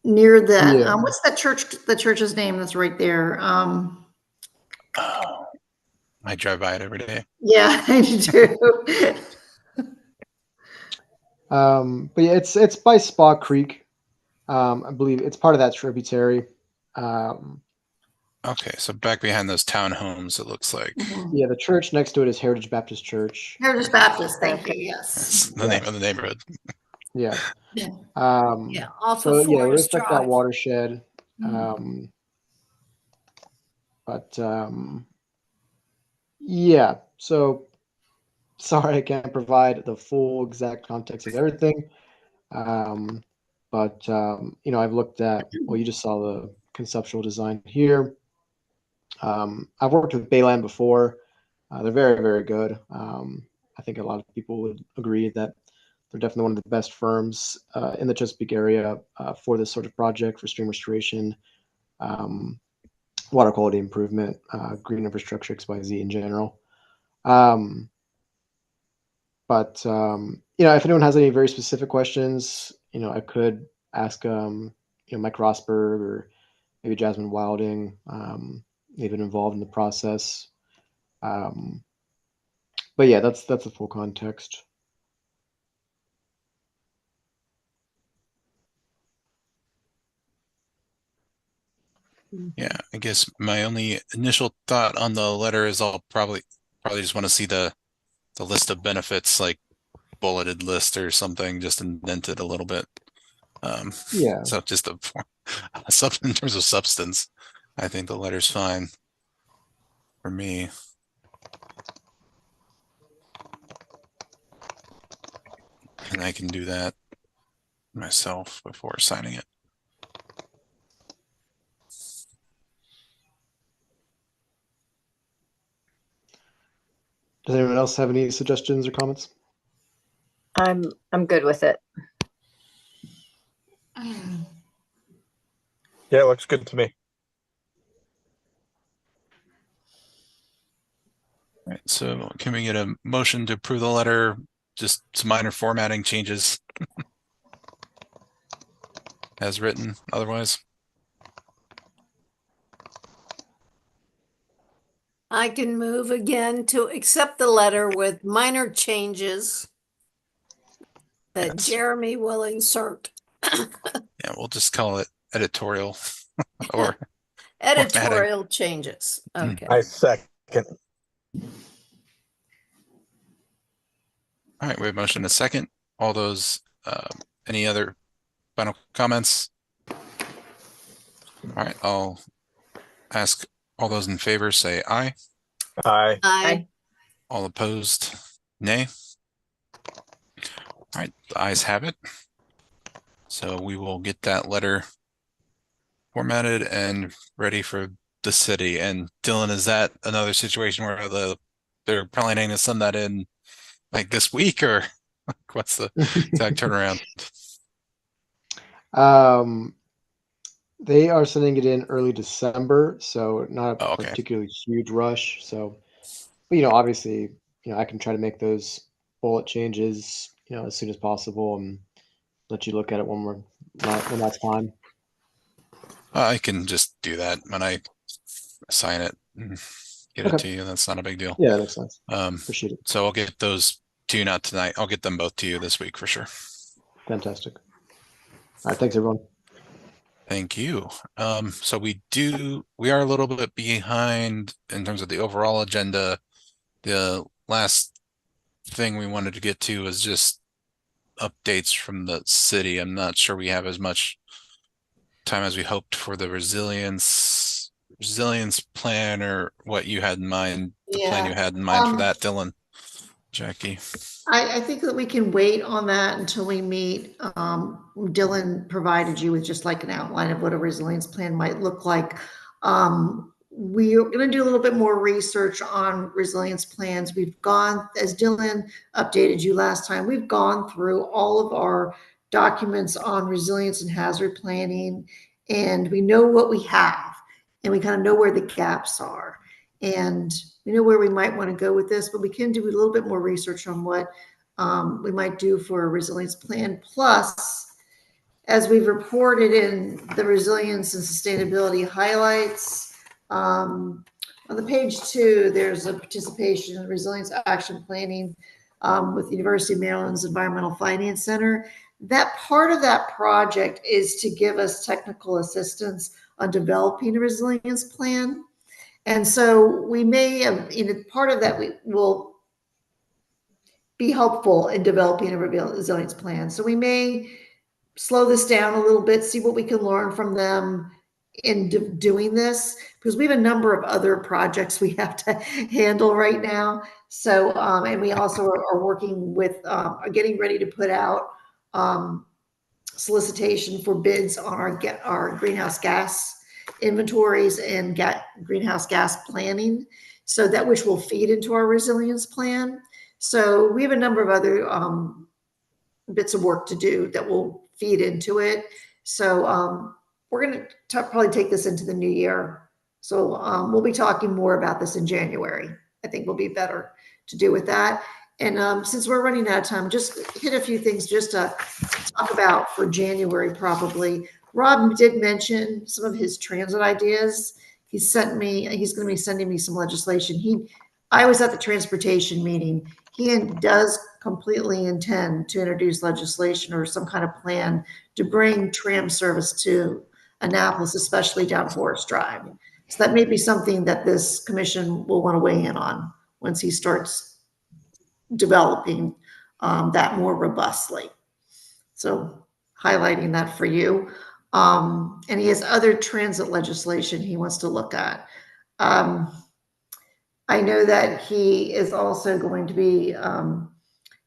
near that. Yeah. What's that church? The church's name that's right there. Oh, I drive by it every day. Yeah, I do. But yeah, it's by Spa Creek. I believe it's part of that tributary. Okay, so back behind those townhomes, it looks like. Yeah, the church next to it is Heritage Baptist Church. Heritage Baptist, thank you. That's Yes. the name of the neighborhood. Yeah. Yeah, off So of yeah, we Forest respect that Drive. watershed. Mhm. But yeah, so sorry I can't provide the full exact context of everything. But I've looked at, well, you just saw the conceptual design here. I've worked with Bayland before. They're very, very good. I think a lot of people would agree that they're definitely one of the best firms in the Chesapeake area for this sort of project, for stream restoration, water quality improvement, green infrastructure, XYZ in general. But if anyone has any very specific questions, I could ask Mike Rosberg or maybe Jasmine Wilding. They've been involved in the process. But yeah, that's the full context. Yeah, I guess my only initial thought on the letter is I'll probably just want to see the list of benefits, like bulleted list or something, just indented a little bit. Yeah. So just in terms of substance, I think the letter's fine for me. And I can do that myself before signing it. Does anyone else have any suggestions or comments? I'm good with it. Yeah, it looks good to me. All right, so can we get a motion to approve the letter? Just some minor formatting changes as written otherwise. I can move again to accept the letter with minor changes that Yes. Jeremy will insert. Yeah, we'll just call it editorial or Editorial changes. Okay. I second. all right. We have a motion and a second. All those, any other final comments? All right. I'll ask all those in favor say aye. Aye. Aye. All opposed, nay. All right, the ayes have it. So we will get that letter formatted and ready for the city. And Dylan, is that another situation where they're planning to send that in like this week, or what's the exact turnaround? They are sending it in early December, so not a okay. particularly huge rush. So, but obviously, I can try to make those bullet changes, as soon as possible, and let you look at it when that's time. I can just do that when I sign it and get it to you. That's not a big deal. Yeah, that makes sense. Appreciate it. So I'll get those to you, not tonight. I'll get them both to you this week for sure. Fantastic. All right, thanks everyone. Thank you. So we are a little bit behind in terms of the overall agenda. The last thing we wanted to get to was just updates from the city. I'm not sure we have as much time as we hoped for the resilience plan, or what you had in mind, the plan you had in mind for that, Dylan, Jackie. I think that we can wait on that until we meet. Dylan provided you with just like an outline of what a resilience plan might look like. We are going to do a little bit more research on resilience plans. We've gone, as Dylan updated you last time, we've gone through all of our documents on resilience and hazard planning, and we know what we have, and we kind of know where the gaps are. And we know where we might want to go with this, but we can do a little bit more research on what we might do for a resilience plan. Plus, as we've reported in the resilience and sustainability highlights, on the page 2, there's a participation in resilience action planning with the University of Maryland's Environmental Finance Center. That part of that project is to give us technical assistance on developing a resilience plan. And so we may have, part of that we will be helpful in developing a resilience plan. So we may slow this down a little bit, see what we can learn from them in doing this, because we have a number of other projects we have to handle right now. So, and we also are working with, are getting ready to put out solicitation for bids on our greenhouse gas inventories and greenhouse gas planning, so that which will feed into our resilience plan. So we have a number of other bits of work to do that will feed into it. So we're going to probably take this into the new year. So we'll be talking more about this in January. I think will be better to do with that. And since we're running out of time, just hit a few things just to talk about for January probably. Rob did mention some of his transit ideas. He's going to be sending me some legislation. I was at the transportation meeting. He does completely intend to introduce legislation or some kind of plan to bring tram service to Annapolis, especially down Forest Drive. So that may be something that this commission will want to weigh in on once he starts developing that more robustly. So highlighting that for you. And he has other transit legislation he wants to look at. I know that he is also going to be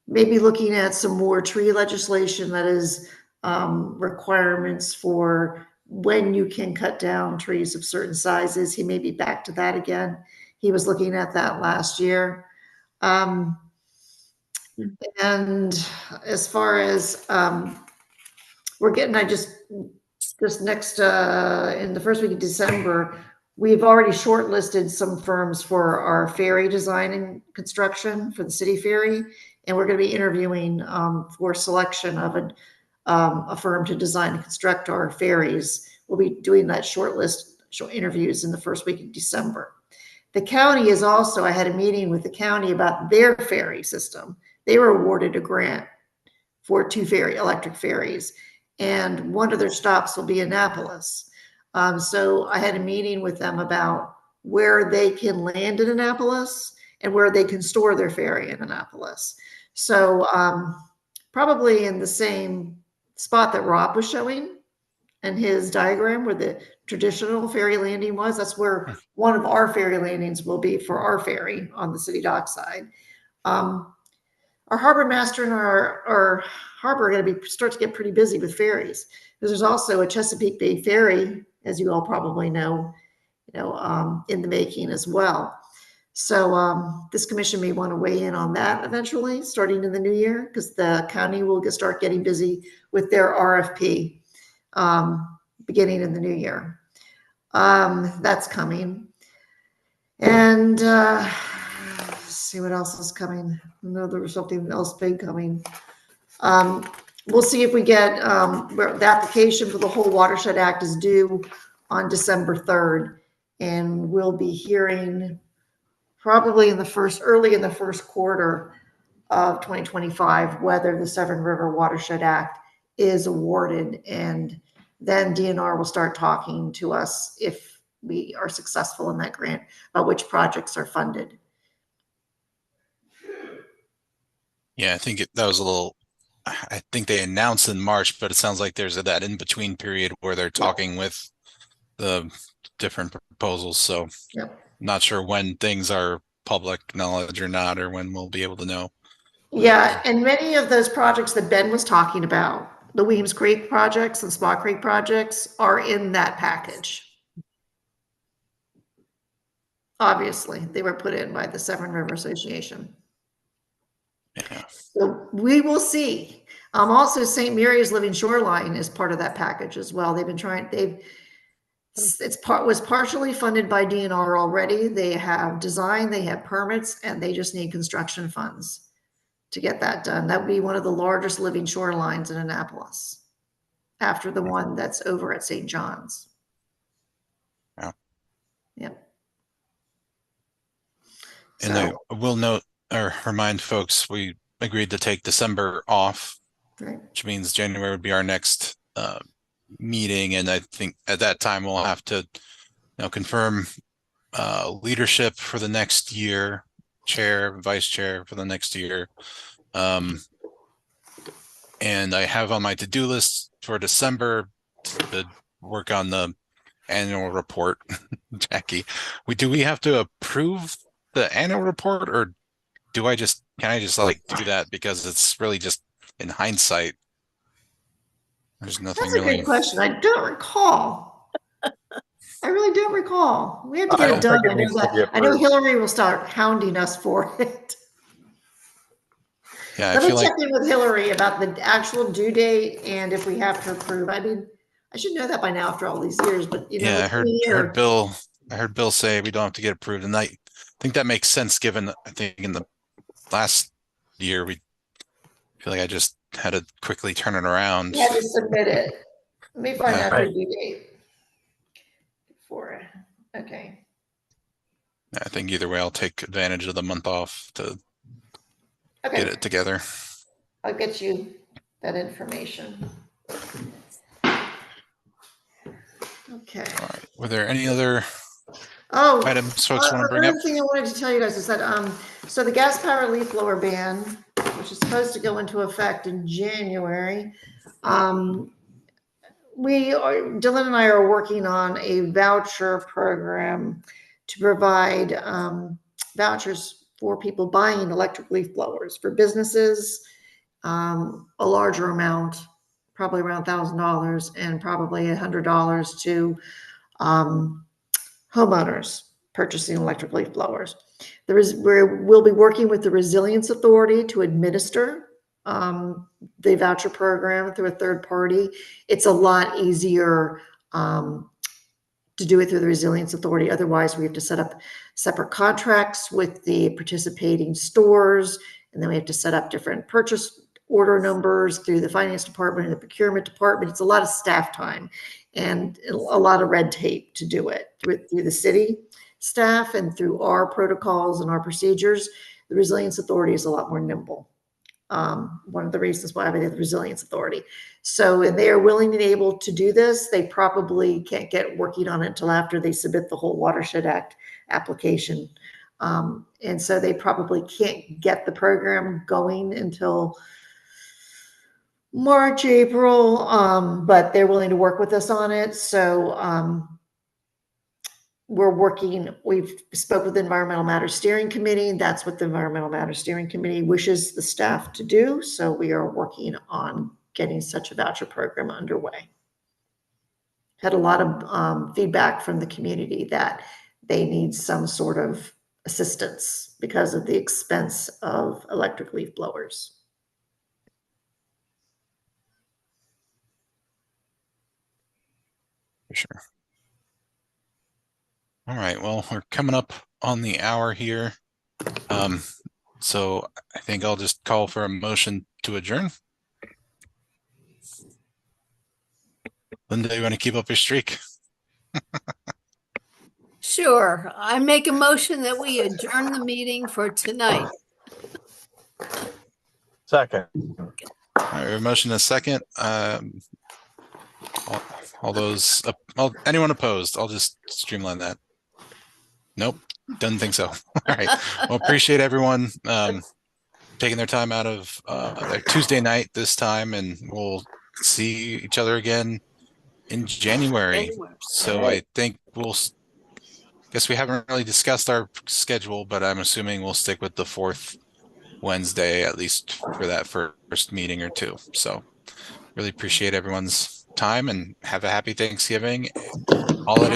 maybe looking at some more tree legislation, that is requirements for when you can cut down trees of certain sizes. He may be back to that again. He was looking at that last year. And as far as we're getting, just next in the first week of December, we've already shortlisted some firms for our ferry design and construction for the city ferry, and we're going to be interviewing for selection of a firm to design and construct our ferries. We'll be doing that short interviews in the first week of December. The county is also, I had a meeting with the county about their ferry system. They were awarded a grant for 2 electric ferries, and one of their stops will be Annapolis. So I had a meeting with them about where they can land in Annapolis and where they can store their ferry in Annapolis. So probably in the same spot that Rob was showing in his diagram where the traditional ferry landing was, that's where one of our ferry landings will be for our ferry on the city dock side. Our harbor master and our harbor are going to start to get pretty busy with ferries, because there's also a Chesapeake Bay ferry, as you all probably know, in the making as well. So this commission may want to weigh in on that eventually, starting in the new year, because the county will start getting busy with their RFP beginning in the new year. That's coming. And let's see what else is coming. I know there was something else big coming. We'll see if we get the application for the whole Watershed Act is due on December 3rd, and we'll be hearing probably early in the first quarter of 2025 whether the Severn River Watershed Act is awarded, and then DNR will start talking to us if we are successful in that grant about which projects are funded. Yeah, I think that was a little, I think they announced in March, but it sounds like there's that in-between period where they're talking with the different proposals. So not sure when things are public knowledge or not, or when we'll be able to know. Yeah, and many of those projects that Ben was talking about, the Weems Creek projects and Spa Creek projects, are in that package. Obviously, they were put in by the Severn River Association. Yeah. So we will see. Also, St. Mary's Living Shoreline is part of that package as well. They've been trying, was partially funded by DNR already. They have design, they have permits, and they just need construction funds to get that done. That would be one of the largest living shorelines in Annapolis, after the one that's over at St. John's. Yeah. Yep. And I will note or remind folks, we agreed to take December off, right, which means January would be our next meeting. And I think at that time we'll have to confirm leadership for the next year, chair, vice chair for the next year. And I have on my to-do list for December to work on the annual report. Jackie, do we have to approve the annual report, or can I just like do that because it's really just in hindsight? There's nothing. That's a good question. I don't recall. I really don't recall. We have to get it done. I know Hillary will start hounding us for it. Yeah, Let me check in with Hillary about the actual due date and if we have to approve. I mean, I should know that by now after all these years, but yeah, I heard Bill say we don't have to get approved, and I think that makes sense given I think in the last year we feel like I just had to quickly turn it around. You had to submit it. Let me find out the due date for it. Okay. I think either way I'll take advantage of the month off to get it together. I'll get you that information. Okay. All right. Were there any other items folks want to bring up? Another thing I wanted to tell you guys is that so the gas powered leaf blower ban, which is supposed to go into effect in January, Dylan and I are working on a voucher program to provide vouchers for people buying electric leaf blowers for businesses, a larger amount, probably around $1,000, and probably $100 to homeowners purchasing electric leaf blowers. We'll be working with the Resilience Authority to administer the voucher program through a third party. It's a lot easier to do it through the Resilience Authority. Otherwise, we have to set up separate contracts with the participating stores, and then we have to set up different purchase order numbers through the finance department and the procurement department. It's a lot of staff time and a lot of red tape to do it through the city. staff and through our protocols and our procedures, the Resilience Authority is a lot more nimble. One of the reasons why we have the Resilience Authority. So if they are willing and able to do this, they probably can't get working on it until after they submit the whole Watershed Act application. And so they probably can't get the program going until March, April, but they're willing to work with us on it. So we're working, we've spoke with the Environmental Matters Steering Committee. That's what the Environmental Matters Steering Committee wishes the staff to do. So we are working on getting such a voucher program underway. Had a lot of feedback from the community that they need some sort of assistance because of the expense of electric leaf blowers. For sure. All right, well, we're coming up on the hour here. So I think I'll just call for a motion to adjourn. Linda, you want to keep up your streak? Sure. I make a motion that we adjourn the meeting for tonight. Second. All right, we have a motion and a second. All those, anyone opposed? I'll just streamline that. Nope, doesn't think so. All right, well, appreciate everyone taking their time out of their Tuesday night this time, and we'll see each other again in January. So I think guess we haven't really discussed our schedule, but I'm assuming we'll stick with the fourth Wednesday, at least for that first meeting or two. So really appreciate everyone's time and have a happy Thanksgiving. Holiday